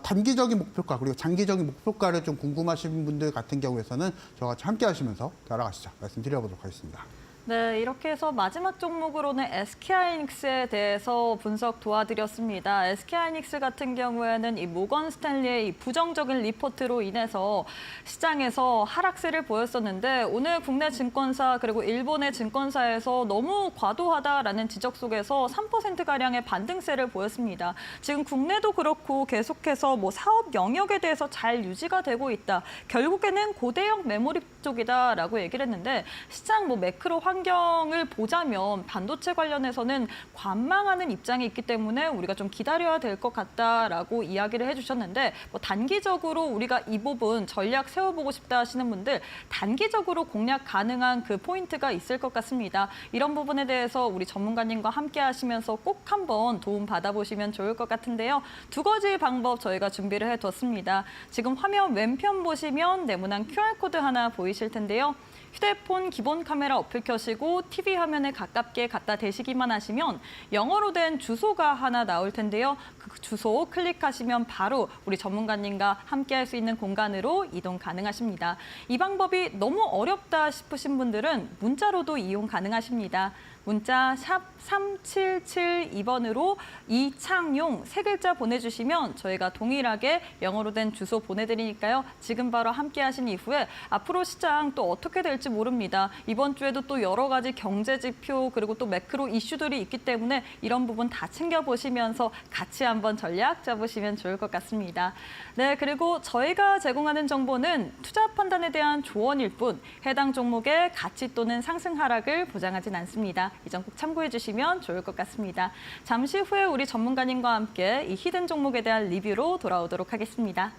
[SPEAKER 2] 단기적인 목표가 그리고 장기적인 목표가를 좀 궁금하신 분들 같은 경우에서는 저와 같이 함께 하시면서 따라가시자 말씀 드려보도록 하겠습니다.
[SPEAKER 1] 네, 이렇게 해서 마지막 종목으로는 SK하이닉스에 대해서 분석 도와드렸습니다. SK하이닉스 같은 경우에는 이 모건 스탠리의 이 부정적인 리포트로 인해서 시장에서 하락세를 보였었는데 오늘 국내 증권사 그리고 일본의 증권사에서 너무 과도하다라는 지적 속에서 3%가량의 반등세를 보였습니다. 지금 국내도 그렇고 계속해서 뭐 사업 영역에 대해서 잘 유지가 되고 있다. 결국에는 고대형 메모리 쪽이다라고 얘기를 했는데 시장 뭐 매크로 환경을 보자면 반도체 관련해서는 관망하는 입장이 있기 때문에 우리가 좀 기다려야 될 것 같다라고 이야기를 해주셨는데 뭐 단기적으로 우리가 이 부분 전략 세워보고 싶다 하시는 분들 단기적으로 공략 가능한 그 포인트가 있을 것 같습니다. 이런 부분에 대해서 우리 전문가님과 함께 하시면서 꼭 한번 도움 받아보시면 좋을 것 같은데요. 두 가지 방법 저희가 준비를 해뒀습니다. 지금 화면 왼편 보시면 네모난 QR코드 하나 보이실 텐데요. 휴대폰 기본 카메라 어플 켜시고 TV 화면에 가깝게 갖다 대시기만 하시면 영어로 된 주소가 하나 나올 텐데요. 그 주소 클릭하시면 바로 우리 전문가님과 함께 할 수 있는 공간으로 이동 가능하십니다. 이 방법이 너무 어렵다 싶으신 분들은 문자로도 이용 가능하십니다. 문자 샵 3772번으로 이창용 세 글자 보내주시면 저희가 동일하게 영어로 된 주소 보내드리니까요. 지금 바로 함께 하신 이후에 앞으로 시장 또 어떻게 될지 모릅니다. 이번 주에도 또 여러 가지 경제 지표 그리고 또 매크로 이슈들이 있기 때문에 이런 부분 다 챙겨보시면서 같이 한번 전략 짜보시면 좋을 것 같습니다. 네, 그리고 저희가 제공하는 정보는 투자 판단에 대한 조언일 뿐 해당 종목의 가치 또는 상승 하락을 보장하진 않습니다. 이 점 꼭 참고해 주시면 좋을 것 같습니다. 잠시 후에 우리 전문가님과 함께 이 히든 종목에 대한 리뷰로 돌아오도록 하겠습니다.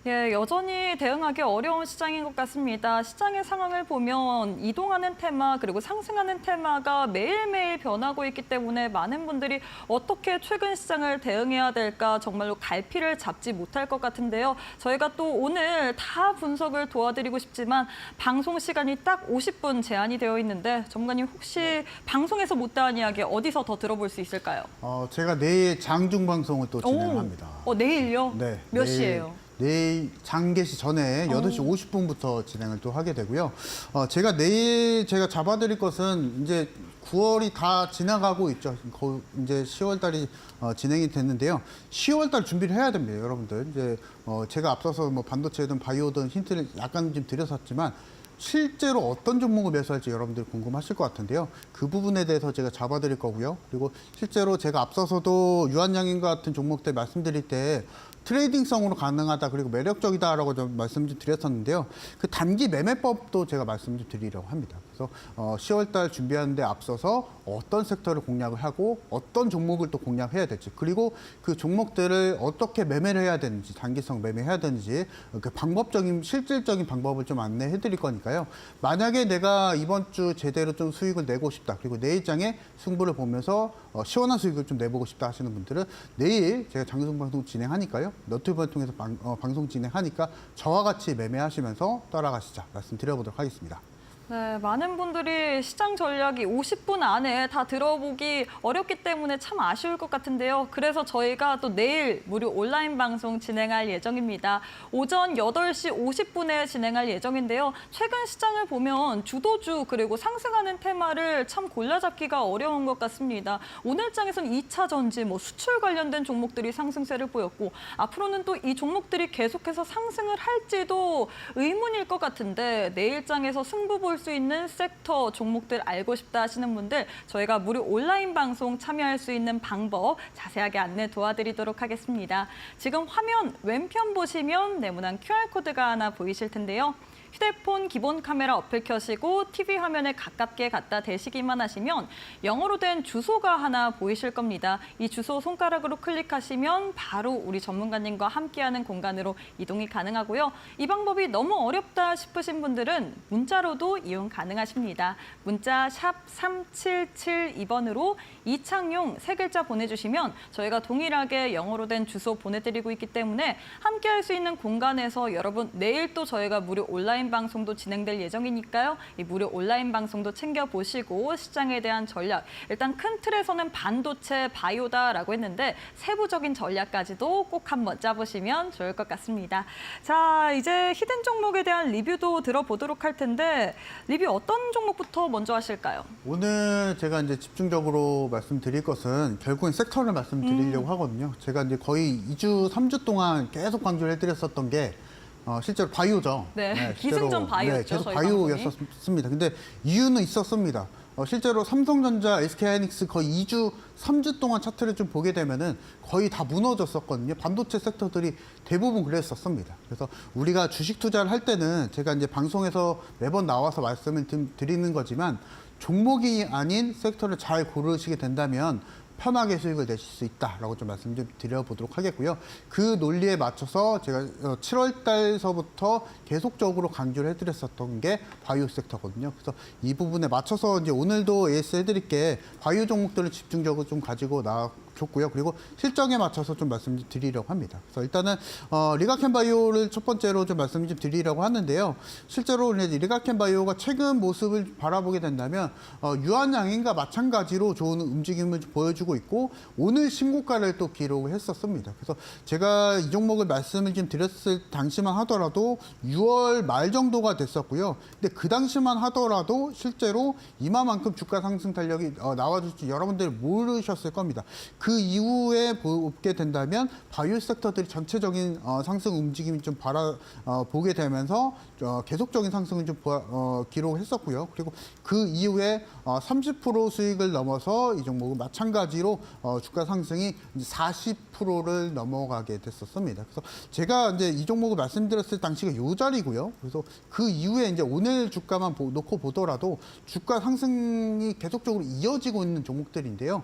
[SPEAKER 1] 예, 여전히 대응하기 어려운 시장인 것 같습니다. 시장의 상황을 보면 이동하는 테마 그리고 상승하는 테마가 매일매일 변하고 있기 때문에 많은 분들이 어떻게 최근 시장을 대응해야 될까 정말로 갈피를 잡지 못할 것 같은데요. 저희가 또 오늘 다 분석을 도와드리고 싶지만 방송 시간이 딱 50분 제한이 되어 있는데 전문가님 혹시 방송에서 못다한 이야기 어디서 더 들어볼 수 있을까요?
[SPEAKER 2] 제가 내일 장중 방송을 또 진행합니다.
[SPEAKER 1] 내일요?
[SPEAKER 2] 네.
[SPEAKER 1] 몇
[SPEAKER 2] 내일
[SPEAKER 1] 시예요?
[SPEAKER 2] 내일 장 개시 전에 8시 50분부터 진행을 또 하게 되고요. 제가 내일 제가 잡아드릴 것은 이제 9월이 다 지나가고 있죠. 이제 10월 달이 진행이 됐는데요. 10월 달 준비를 해야 됩니다, 여러분들. 이제 제가 앞서서 뭐 반도체든 바이오든 힌트를 약간 좀 드렸었지만 실제로 어떤 종목을 매수할지 여러분들이 궁금하실 것 같은데요. 그 부분에 대해서 제가 잡아드릴 거고요. 그리고 실제로 제가 앞서서도 유한양인과 같은 종목들 말씀드릴 때 트레이딩성으로 가능하다 그리고 매력적이다라고 좀 말씀 좀 드렸었는데요. 그 단기 매매법도 제가 말씀 좀 드리려고 합니다. 그래서 10월 달 준비하는 데 앞서서 어떤 섹터를 공략을 하고 어떤 종목을 또 공략해야 될지 그리고 그 종목들을 어떻게 매매를 해야 되는지 단기성 매매해야 되는지 그 방법적인 실질적인 방법을 좀 안내해 드릴 거니까요. 만약에 내가 이번 주 제대로 좀 수익을 내고 싶다 그리고 내일장에 승부를 보면서 시원한 수익을 좀 내보고 싶다 하시는 분들은 내일 제가 장기성 방송 진행하니까요. 너튜브를 통해서 방송 진행하니까 저와 같이 매매하시면서 따라가시자 말씀드려보도록 하겠습니다.
[SPEAKER 1] 네, 많은 분들이 시장 전략이 50분 안에 다 들어보기 어렵기 때문에 참 아쉬울 것 같은데요. 그래서 저희가 또 내일 무료 온라인 방송 진행할 예정입니다. 오전 8시 50분에 진행할 예정인데요. 최근 시장을 보면 주도주 그리고 상승하는 테마를 참 골라잡기가 어려운 것 같습니다. 오늘 장에서는 2차 전지, 수출 관련된 종목들이 상승세를 보였고 앞으로는 또 이 종목들이 계속해서 상승을 할지도 의문일 것 같은데 내일 장에서 승부 볼 수 있는 섹터 종목들 알고 싶다 하시는 분들 저희가 무료 온라인 방송 참여할 수 있는 방법 자세하게 안내 도와드리도록 하겠습니다. 지금 화면 왼편 보시면 네모난 QR코드가 하나 보이실 텐데요. 휴대폰 기본 카메라 어플 켜시고 TV 화면에 가깝게 갖다 대시기만 하시면 영어로 된 주소가 하나 보이실 겁니다. 이 주소 손가락으로 클릭하시면 바로 우리 전문가님과 함께하는 공간으로 이동이 가능하고요. 이 방법이 너무 어렵다 싶으신 분들은 문자로도 이용 가능하십니다. 문자 샵 3772번으로 이창용 세 글자 보내주시면 저희가 동일하게 영어로 된 주소 보내드리고 있기 때문에 함께할 수 있는 공간에서 여러분 내일 또 저희가 무료 온라인 방송도 진행될 예정이니까요. 이 무료 온라인 방송도 챙겨보시고 시장에 대한 전략, 일단 큰 틀에서는 반도체, 바이오다라고 했는데 세부적인 전략까지도 꼭 한번 짜보시면 좋을 것 같습니다. 자, 이제 히든 종목에 대한 리뷰도 들어보도록 할 텐데 리뷰 어떤 종목부터 먼저 하실까요?
[SPEAKER 2] 오늘 제가 이제 집중적으로 말씀드릴 것은 결국엔 섹터를 말씀드리려고 하거든요. 제가 이제 거의 2주, 3주 동안 계속 강조를 해드렸었던 게 실제로 바이오죠.
[SPEAKER 1] 네,
[SPEAKER 2] 실제로,
[SPEAKER 1] 기승전 바이오였죠.
[SPEAKER 2] 계속
[SPEAKER 1] 저희
[SPEAKER 2] 바이오였었습니다. 근데 이유는 있었습니다. 실제로 삼성전자, SK하이닉스 거의 2주, 3주 동안 차트를 좀 보게 되면은 거의 다 무너졌었거든요. 반도체 섹터들이 대부분 그랬었습니다. 그래서 우리가 주식 투자를 할 때는 제가 이제 방송에서 매번 나와서 말씀을 드리는 거지만 종목이 아닌 섹터를 잘 고르시게 된다면 편하게 수익을 내실 수 있다라고 좀 말씀 좀 드려보도록 하겠고요. 그 논리에 맞춰서 제가 7월 달서부터 계속적으로 강조를 해드렸었던 게 바이오 섹터거든요. 그래서 이 부분에 맞춰서 이제 오늘도 AS 해드릴 게 바이오 종목들을 집중적으로 좀 가지고 줬고요. 그리고 실적에 맞춰서 좀 말씀 드리려고 합니다. 그래서 일단은 리가켄 바이오를 첫 번째로 좀 말씀 좀 드리려고 하는데요. 실제로 리가켄 바이오가 최근 모습을 바라보게 된다면 유한양인과 마찬가지로 좋은 움직임을 보여주고 있고 오늘 신고가를 또 기록을 했었습니다. 그래서 제가 이 종목을 말씀을 좀 드렸을 당시만 하더라도 6월 말 정도가 됐었고요. 근데 그 당시만 하더라도 실제로 이마만큼 주가 상승 탄력이 나와줄지 여러분들이 모르셨을 겁니다. 그 이후에 보게 된다면 바이오 섹터들이 전체적인 상승 움직임이 좀 보게 되면서 계속적인 상승을 좀 기록을 했었고요. 그리고 그 이후에 30% 수익을 넘어서 이 종목은 마찬가지로 주가 상승이 40%를 넘어가게 됐었습니다. 그래서 제가 이제 이 종목을 말씀드렸을 당시가 요 자리고요. 그래서 그 이후에 이제 오늘 주가만 놓고 보더라도 주가 상승이 계속적으로 이어지고 있는 종목들인데요.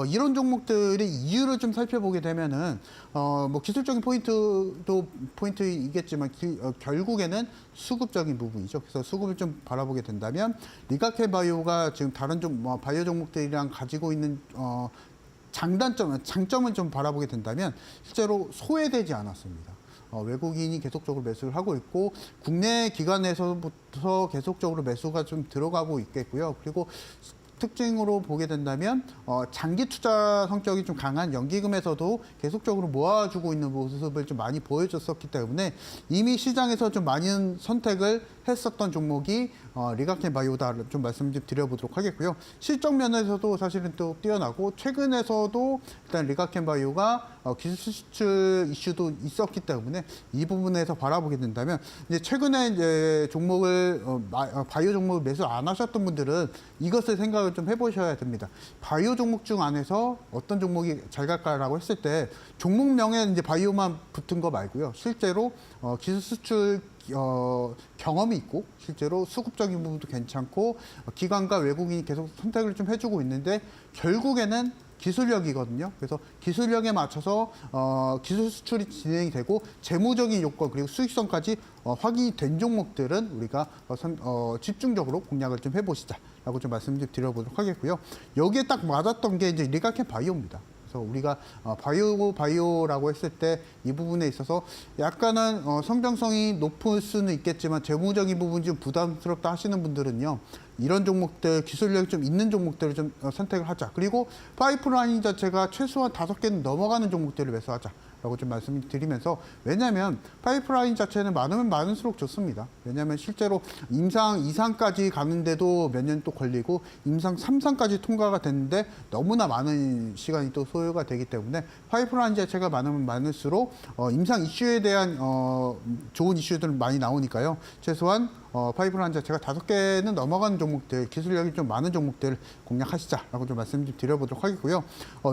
[SPEAKER 2] 이런 종목들의 이유를 좀 살펴보게 되면은 뭐 기술적인 포인트도 포인트이겠지만 결국에는 수급적인 부분이죠. 그래서 수급을 좀 바라보게 된다면 리가켄 바이오가 지금 다른 바이오 종목들이랑 가지고 있는 장점을 좀 바라보게 된다면 실제로 소외되지 않았습니다. 외국인이 계속적으로 매수를 하고 있고 국내 기관에서부터 계속적으로 매수가 좀 들어가고 있겠고요. 그리고 특징으로 보게 된다면 장기 투자 성격이 좀 강한 연기금에서도 계속적으로 모아주고 있는 모습을 좀 많이 보여줬었기 때문에 이미 시장에서 좀 많은 선택을 했었던 종목이 리가켄 바이오다 좀 말씀 좀 드려보도록 하겠고요. 실적 면에서도 사실은 또 뛰어나고 최근에서도 일단 리가켄 바이오가 기술 수출 이슈도 있었기 때문에 이 부분에서 바라보게 된다면 이제 최근에 이제 종목을 바이오 종목을 매수 안 하셨던 분들은 이것을 생각을 좀 해보셔야 됩니다. 바이오 종목 중 안에서 어떤 종목이 잘 갈까라고 했을 때 종목명에 이제 바이오만 붙은 거 말고요. 실제로 기술 수출 경험이 있고 실제로 수급적인 부분도 괜찮고 기관과 외국인이 계속 선택을 좀 해주고 있는데 결국에는 기술력이거든요. 그래서 기술력에 맞춰서 기술 수출이 진행이 되고 재무적인 요건 그리고 수익성까지 확인이 된 종목들은 우리가 집중적으로 공략을 좀 해보시자라고 좀 말씀 좀 드려보도록 하겠고요. 여기에 딱 맞았던 게 이제 리가켄 바이오입니다. 그래서 우리가 바이오라고 했을 때 이 부분에 있어서 약간은 성장성이 높을 수는 있겠지만 재무적인 부분이 좀 부담스럽다 하시는 분들은요. 이런 종목들, 기술력이 좀 있는 종목들을 좀 선택을 하자. 그리고 파이프라인 자체가 최소한 5개는 넘어가는 종목들을 매수하자라고 좀 말씀드리면서 왜냐하면 파이프라인 자체는 많으면 많을수록 좋습니다. 왜냐하면 실제로 임상 2상까지 가는데도 몇 년 또 걸리고 임상 3상까지 통과가 됐는데 너무나 많은 시간이 또 소요가 되기 때문에 파이프라인 자체가 많으면 많을수록 임상 이슈에 대한 좋은 이슈들 많이 나오니까요. 최소한 파이프라인 자체가 5개는 넘어가는 종목들, 기술력이 좀 많은 종목들 공략하시자라고 좀 말씀 좀 드려보도록 하겠고요.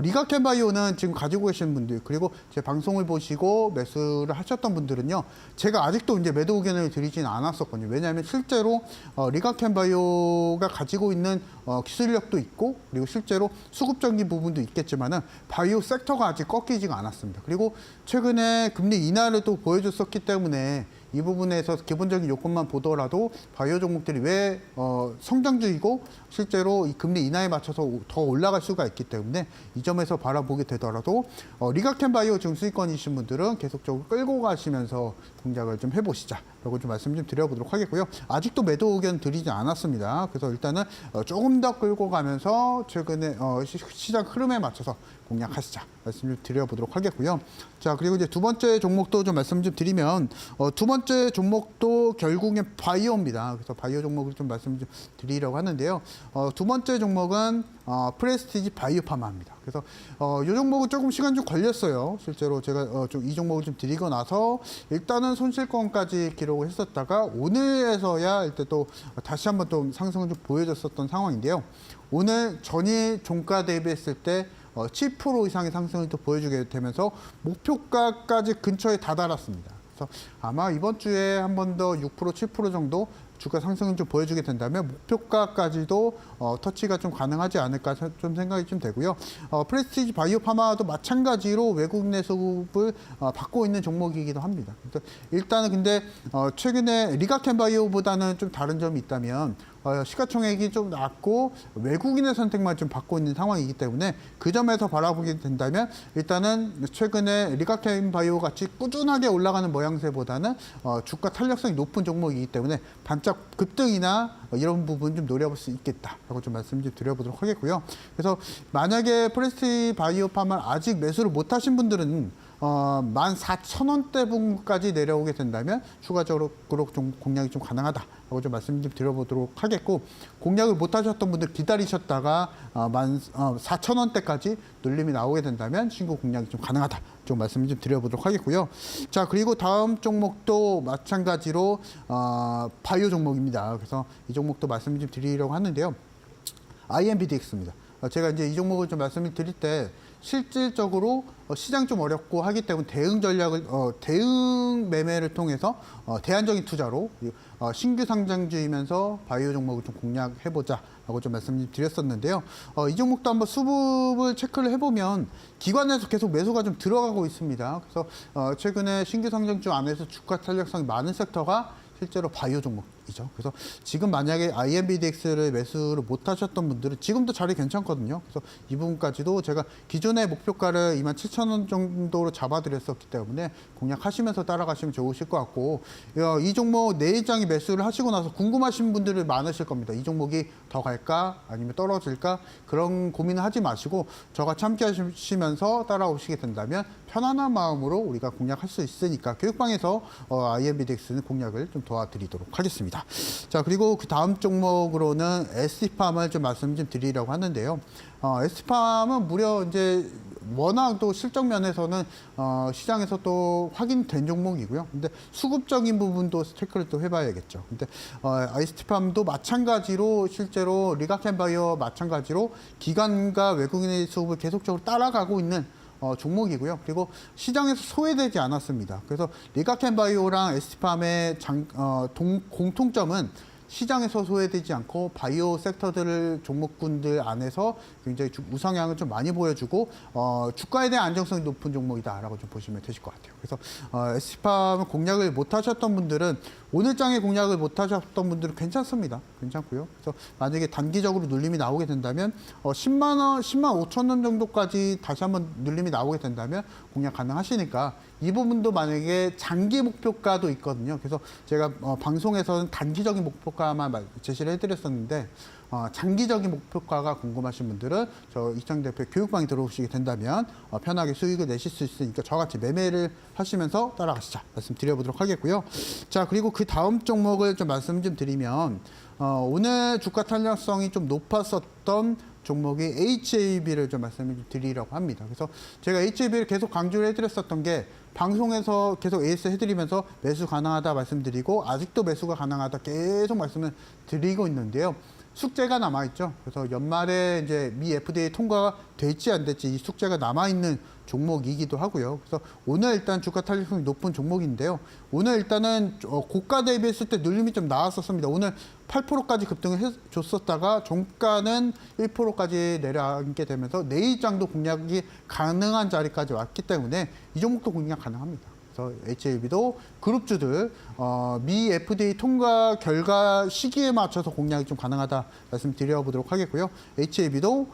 [SPEAKER 2] 리가켄 바이오는 지금 가지고 계신 분들 그리고 제 방송을 보시고 매수를 하셨던 분들은요. 제가 아직도 이제 매도 의견을 드리진 않았었거든요. 왜냐하면 실제로 리가켄 바이오가 가지고 있는 기술력도 있고 그리고 실제로 수급적인 부분도 있겠지만은 바이오 섹터가 아직 꺾이지가 않았습니다. 그리고 최근에 금리 인하를 또 보여줬었기 때문에 이 부분에서 기본적인 요건만 보더라도 바이오 종목들이 왜 성장주이고 실제로 이 금리 인하에 맞춰서 더 올라갈 수가 있기 때문에 이 점에서 바라보게 되더라도 리가켄 바이오 지금 수익권이신 분들은 계속적으로 끌고 가시면서 공략을 좀 해보시자라고 좀 말씀 좀 드려보도록 하겠고요. 아직도 매도 의견 드리지 않았습니다. 그래서 일단은 조금 더 끌고 가면서 최근에 시장 흐름에 맞춰서 공략하시자 말씀 좀 드려보도록 하겠고요. 자 그리고 이제 두 번째 종목도 좀 말씀 좀 드리면 두 번째 종목도 결국엔 바이오입니다. 그래서 바이오 종목을 좀 말씀 좀 드리려고 하는데요. 두 번째 종목은 프레스티지 바이오파마입니다. 그래서 이 종목은 조금 시간 좀 걸렸어요. 실제로 제가 좀 이 종목을 좀 드리고 나서 일단은 손실권까지 기록을 했었다가 오늘에서야 일단 또 다시 한번 또 상승을 좀 보여줬었던 상황인데요. 오늘 전일 종가 대비했을 때 7% 이상의 상승을 또 보여주게 되면서 목표가까지 근처에 다다랐습니다. 그래서 아마 이번 주에 한 번 더 6%, 7% 정도 주가 상승을 좀 보여주게 된다면 목표가까지도 터치가 좀 가능하지 않을까 좀 생각이 좀 되고요. 프레스티지 바이오파마도 마찬가지로 외국인의 수급을 받고 있는 종목이기도 합니다. 일단은 근데 최근에 리가켄 바이오보다는 좀 다른 점이 있다면 시가총액이 좀 낮고 외국인의 선택만 좀 받고 있는 상황이기 때문에 그 점에서 바라보게 된다면 일단은 최근에 리가켄 바이오 같이 꾸준하게 올라가는 모양새보다는 주가 탄력성이 높은 종목이기 때문에 반짝 급등이나 이런 부분 좀 노려볼 수 있겠다라고 좀 말씀 좀 드려보도록 하겠고요. 그래서 만약에 프레스티지 바이오파마 아직 매수를 못 하신 분들은 14,000원대 부분까지 내려오게 된다면 추가적으로 좀 공략이 좀 가능하다라고 좀 말씀 좀 드려보도록 하겠고 공략을 못 하셨던 분들 기다리셨다가 14,000원대까지 눌림이 나오게 된다면 신고 공략이 좀 가능하다 좀 말씀 좀 드려보도록 하겠고요. 자 그리고 다음 종목도 마찬가지로 바이오 종목입니다. 그래서 이 종목도 말씀 좀 드리려고 하는데요. IMBDX입니다. 제가 이제 이 종목을 좀 말씀을 드릴 때 실질적으로 시장 좀 어렵고 하기 때문에 대응 전략을 대응 매매를 통해서 대안적인 투자로 신규 상장주이면서 바이오 종목을 좀 공략해보자라고 좀 말씀드렸었는데요. 이 종목도 한번 수급을 체크를 해보면 기관에서 계속 매수가 좀 들어가고 있습니다. 그래서 최근에 신규 상장주 안에서 주가 탄력성이 많은 섹터가 실제로 바이오 종목 이죠. 그래서 지금 만약에 INBDX를 매수를 못 하셨던 분들은 지금도 자리 괜찮거든요. 그래서 이 부분까지도 제가 기존의 목표가를 27,000원 정도로 잡아드렸었기 때문에 공략하시면서 따라가시면 좋으실 것 같고, 이 종목 내일장이 매수를 하시고 나서 궁금하신 분들이 많으실 겁니다. 이 종목이 더 갈까 아니면 떨어질까, 그런 고민을 하지 마시고 저같이 함께 하시면서 따라오시게 된다면 편안한 마음으로 우리가 공략할 수 있으니까 교육방에서 INBDX는 공략을 좀 도와드리도록 하겠습니다. 자, 그리고 그 다음 종목으로는 ST팜을 좀 말씀 좀 드리려고 하는데요. ST팜은 무려 이제 워낙 또 실적 면에서는 시장에서 또 확인된 종목이고요. 근데 수급적인 부분도 체크를 또 해봐야겠죠. 근데 ST팜도 마찬가지로 실제로 리가켄바이오 마찬가지로 기관과 외국인의 수급을 계속적으로 따라가고 있는 종목이고요. 그리고 시장에서 소외되지 않았습니다. 그래서 리가켄바이오랑 ST팜의 공통점은 시장에서 소외되지 않고 바이오 섹터들 종목군들 안에서 굉장히 우상향을 좀 많이 보여주고 주가에 대한 안정성이 높은 종목이다라고 좀 보시면 되실 것 같아요. 그래서 ST팜 공략을 못 하셨던 분들은 오늘장에 공략을 못 하셨던 분들은 괜찮습니다. 괜찮고요. 그래서 만약에 단기적으로 눌림이 나오게 된다면 10만 원, 10만 5천 원 정도까지 다시 한번 눌림이 나오게 된다면 공략 가능하시니까 이 부분도 만약에 장기 목표가도 있거든요. 그래서 제가 방송에서는 단기적인 목표가만 제시를 해드렸었는데 장기적인 목표가가 궁금하신 분들은 저 이창 대표 교육방에 들어오시게 된다면 편하게 수익을 내실 수 있으니까 저같이 매매를 하시면서 따라가시자 말씀드려보도록 하겠고요. 자, 그리고 그 다음 종목을 좀 말씀 좀 드리면 오늘 주가 탄력성이 좀 높았었던 종목이 HAB를 좀 말씀을 드리려고 합니다. 그래서 제가 HAB를 계속 강조를 해드렸었던 게 방송에서 계속 AS 해드리면서 매수 가능하다 말씀드리고 아직도 매수가 가능하다 계속 말씀을 드리고 있는데요. 숙제가 남아있죠. 그래서 연말에 이제 미 FDA 통과가 될지 안 될지 이 숙제가 남아있는 종목이기도 하고요. 그래서 오늘 일단 주가 탄력성이 높은 종목인데요. 오늘 일단은 고가 대비했을 때 눌림이 좀 나왔었습니다. 오늘 8%까지 급등을 해줬었다가 종가는 1%까지 내려앉게 되면서 내일장도 공략이 가능한 자리까지 왔기 때문에 이 종목도 공략 가능합니다. 그래서 HAB도 그룹주들 미 FDA 통과 결과 시기에 맞춰서 공략이 좀 가능하다 말씀드려보도록 하겠고요. HAB도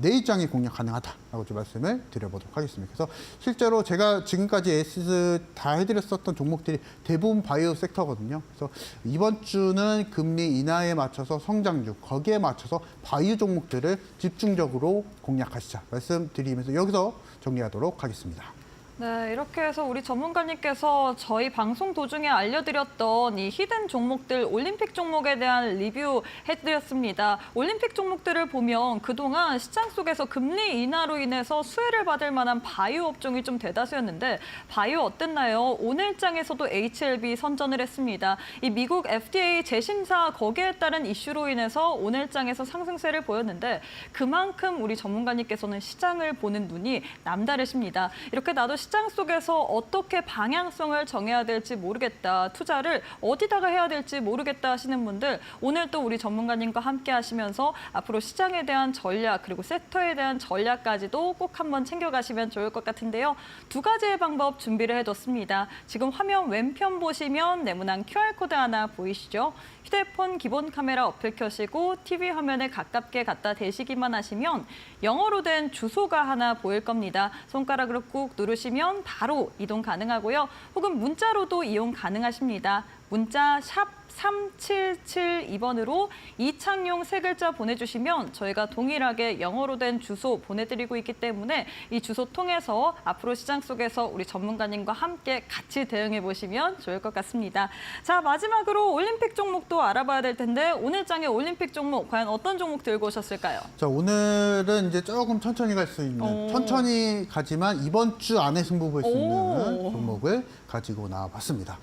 [SPEAKER 2] 내일장에 공략 가능하다라고 좀 말씀을 드려보도록 하겠습니다. 그래서 실제로 제가 지금까지 AS 다 해드렸었던 종목들이 대부분 바이오 섹터거든요. 그래서 이번 주는 금리 인하에 맞춰서 성장주, 거기에 맞춰서 바이오 종목들을 집중적으로 공략하시자 말씀드리면서 여기서 정리하도록 하겠습니다.
[SPEAKER 1] 네, 이렇게 해서 우리 전문가님께서 저희 방송 도중에 알려드렸던 이 히든 종목들, 올림픽 종목에 대한 리뷰 해드렸습니다. 올림픽 종목들을 보면 그동안 시장 속에서 금리 인하로 인해서 수혜를 받을 만한 바이오 업종이 좀 대다수였는데 바이오 어땠나요? 오늘장에서도 HLB 선전을 했습니다. 이 미국 FDA 재심사 거기에 따른 이슈로 인해서 오늘장에서 상승세를 보였는데 그만큼 우리 전문가님께서는 시장을 보는 눈이 남다르십니다. 이렇게 나도 시장 속에서 어떻게 방향성을 정해야 될지 모르겠다, 투자를 어디다가 해야 될지 모르겠다 하시는 분들 오늘 또 우리 전문가님과 함께 하시면서 앞으로 시장에 대한 전략 그리고 섹터에 대한 전략까지도 꼭 한번 챙겨가시면 좋을 것 같은데요. 두 가지의 방법 준비를 해뒀습니다. 지금 화면 왼편 보시면 네모난 QR코드 하나 보이시죠? 휴대폰 기본 카메라 어플 켜시고 TV 화면에 가깝게 갖다 대시기만 하시면 영어로 된 주소가 하나 보일 겁니다. 손가락으로 꾹 누르시면 바로 이동 가능하고요. 혹은 문자로도 이용 가능하십니다. 문자 샵 3772번으로 이창용 세 글자 보내주시면 저희가 동일하게 영어로 된 주소 보내드리고 있기 때문에 이 주소 통해서 앞으로 시장 속에서 우리 전문가님과 함께 같이 대응해 보시면 좋을 것 같습니다. 자, 마지막으로 올림픽 종목도 알아봐야 될 텐데 오늘 장의 올림픽 종목 과연 어떤 종목 들고 오셨을까요?
[SPEAKER 2] 자, 오늘은 이제 조금 천천히 갈 수 있는, 천천히 가지만 이번 주 안에 승부 볼 수 있는 종목을 가지고 나와봤습니다.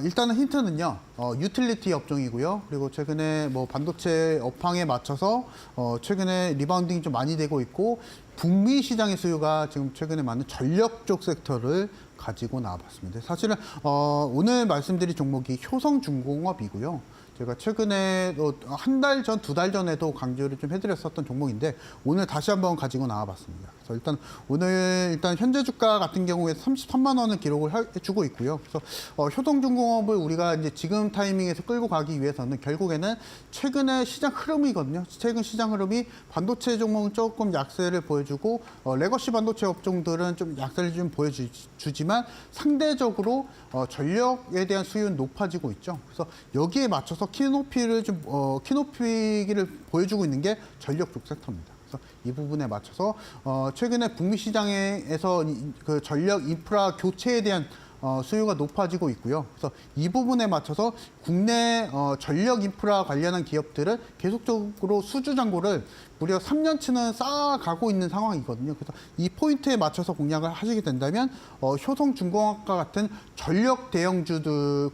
[SPEAKER 2] 일단은 힌트는요, 유틸리티 업종이고요. 그리고 최근에 뭐 반도체 업황에 맞춰서 최근에 리바운딩이 좀 많이 되고 있고 북미 시장의 수요가 지금 최근에 많은 전력 쪽 섹터를 가지고 나와봤습니다. 사실은 오늘 말씀드린 종목이 효성중공업이고요. 제가 최근에 한 달 전, 두 달 전에도 강조를 좀 해드렸었던 종목인데 오늘 다시 한번 가지고 나와봤습니다. 그래서 일단 오늘 현재 주가 같은 경우에 33만 원을 기록을 해주고 있고요. 그래서 효동중공업을 우리가 이제 지금 타이밍에서 끌고 가기 위해서는 결국에는 최근의 시장 흐름이거든요. 최근 시장 흐름이 반도체 종목은 조금 약세를 보여주고 레거시 반도체 업종들은 좀 약세를 좀 보여주지만 상대적으로 전력에 대한 수요는 높아지고 있죠. 그래서 여기에 맞춰서 키높이를 보여주고 있는 게 전력 쪽 섹터입니다. 그래서 이 부분에 맞춰서 최근에 북미 시장에서 그 전력 인프라 교체에 대한 수요가 높아지고 있고요. 그래서 이 부분에 맞춰서 국내 전력 인프라 관련한 기업들은 계속적으로 수주 잔고를 무려 3년치는 쌓아가고 있는 상황이거든요. 그래서 이 포인트에 맞춰서 공략을 하시게 된다면 효성중공업과 같은 전력 대형주들,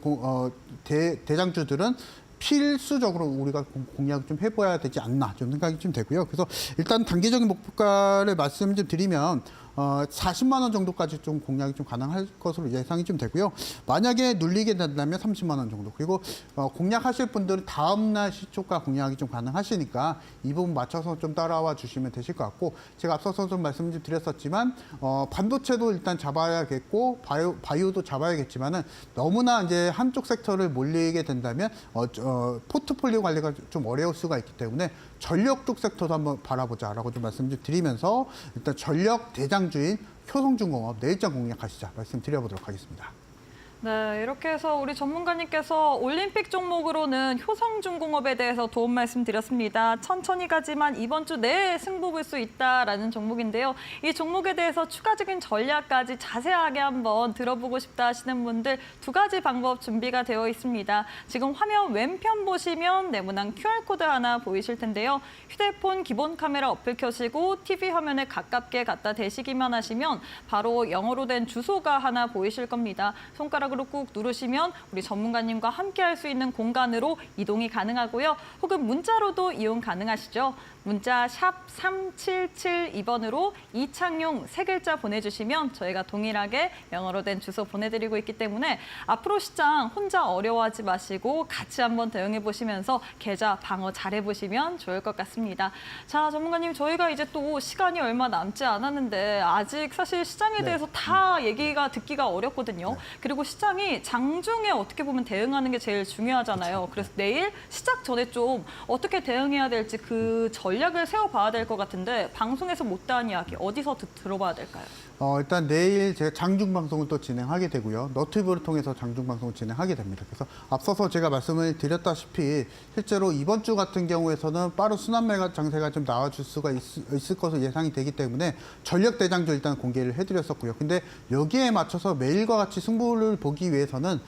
[SPEAKER 2] 대장주들은 필수적으로 우리가 공략을 좀 해봐야 되지 않나 좀 생각이 좀 되고요. 그래서 일단 단기적인 목표가를 말씀 좀 드리면 40만 원 정도까지 좀 공략이 좀 가능할 것으로 예상이 좀 되고요. 만약에 눌리게 된다면 30만 원 정도. 그리고 공략하실 분들은 다음날 시초가 공략이 좀 가능하시니까 이 부분 맞춰서 좀 따라와 주시면 되실 것 같고, 제가 앞서서 좀 말씀 좀 드렸었지만 반도체도 일단 잡아야겠고 바이오도 잡아야겠지만은 너무나 이제 한쪽 섹터를 몰리게 된다면 포트폴리오 관리가 좀 어려울 수가 있기 때문에 전력 쪽 섹터도 한번 바라보자라고 좀 말씀 좀 드리면서 일단 전력 대장주인 효성중공업 내일장 공략하시자 말씀드려보도록 하겠습니다.
[SPEAKER 1] 네, 이렇게 해서 우리 전문가님께서 올림픽 종목으로는 효성중공업에 대해서 도움 말씀드렸습니다. 천천히 가지만 이번 주 내에 승부 볼 수 있다라는 종목인데요. 이 종목에 대해서 추가적인 전략까지 자세하게 한번 들어보고 싶다 하시는 분들 두 가지 방법 준비가 되어 있습니다. 지금 화면 왼편 보시면 네모난 QR코드 하나 보이실 텐데요. 휴대폰 기본 카메라 어플 켜시고 TV 화면에 가깝게 갖다 대시기만 하시면 바로 영어로 된 주소가 하나 보이실 겁니다. 손가락으로 꾹 누르시면 우리 전문가님과 함께 할 수 있는 공간으로 이동이 가능하고요. 혹은 문자로도 이용 가능하시죠. 문자 샵 3772번으로 이창용 세 글자 보내주시면 저희가 동일하게 영어로 된 주소 보내드리고 있기 때문에 앞으로 시장 혼자 어려워하지 마시고 같이 한번 대응해 보시면서 계좌 방어 잘해보시면 좋을 것 같습니다. 자, 전문가님, 저희가 이제 또 시간이 얼마 남지 않았는데 아직 사실 시장에 대해서 다 얘기가 듣기가 어렵거든요. 그리고 시장이 장중에 어떻게 보면 대응하는 게 제일 중요하잖아요. 그래서 내일 시작 전에 좀 어떻게 대응해야 될지 그 전략을 세워봐야 될 것 같은데 방송에서 못다한 이야기 어디서 들어봐야 될까요?
[SPEAKER 2] 일단 내일 제가 장중 방송을 또 진행하게 되고요. 너튜브를 통해서 장중 방송을 진행하게 됩니다. 그래서 앞서서 제가 말씀을 드렸다시피 실제로 이번 주 같은 경우에서는 빠른 순환매가 장세가 좀 나와줄 수가 있을 것으로 예상이 되기 때문에 전력 대장주 일단 공개를 해드렸었고요. 근데 여기에 맞춰서 매일과 같이 승부를 보기 위해서는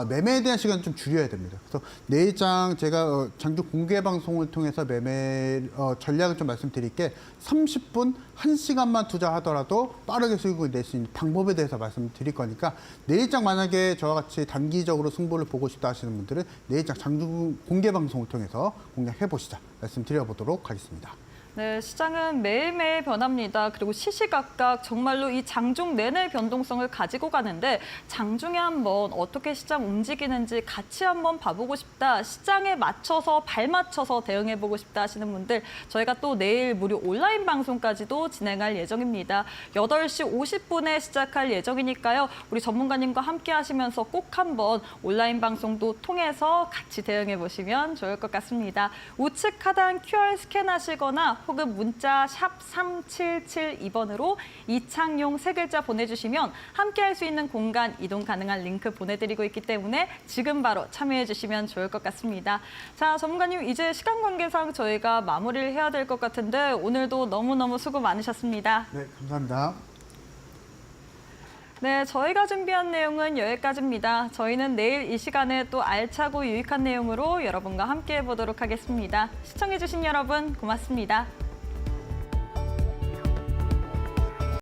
[SPEAKER 2] 매매에 대한 시간을 좀 줄여야 됩니다. 그래서 내일장 제가 장중 공개 방송을 통해서 매매 전략을 좀 말씀드릴게 30분 1시간만 투자하더라도 빠르게 수익을 낼 수 있는 방법에 대해서 말씀드릴 거니까 내일장 만약에 저와 같이 단기적으로 승부를 보고 싶다 하시는 분들은 내일장 장중 공개 방송을 통해서 공략해 보시자 말씀드려보도록 하겠습니다.
[SPEAKER 1] 네, 시장은 매일매일 변합니다. 그리고 시시각각 정말로 이 장중 내내 변동성을 가지고 가는데 장중에 한번 어떻게 시장 움직이는지 같이 한번 봐보고 싶다. 시장에 맞춰서 발맞춰서 대응해보고 싶다 하시는 분들 저희가 또 내일 무료 온라인 방송까지도 진행할 예정입니다. 8시 50분에 시작할 예정이니까요. 우리 전문가님과 함께 하시면서 꼭 한번 온라인 방송도 통해서 같이 대응해보시면 좋을 것 같습니다. 우측 하단 QR 스캔하시거나 혹은 문자 샵 3772번으로 이창용 세 글자 보내주시면 함께 할 수 있는 공간 이동 가능한 링크 보내드리고 있기 때문에 지금 바로 참여해 주시면 좋을 것 같습니다. 자, 전문가님, 이제 시간 관계상 저희가 마무리를 해야 될 것 같은데 오늘도 너무너무 수고 많으셨습니다.
[SPEAKER 2] 네, 감사합니다.
[SPEAKER 1] 네, 저희가 준비한 내용은 여기까지입니다. 저희는 내일 이 시간에 또 알차고 유익한 내용으로 여러분과 함께 해보도록 하겠습니다. 시청해주신 여러분 고맙습니다.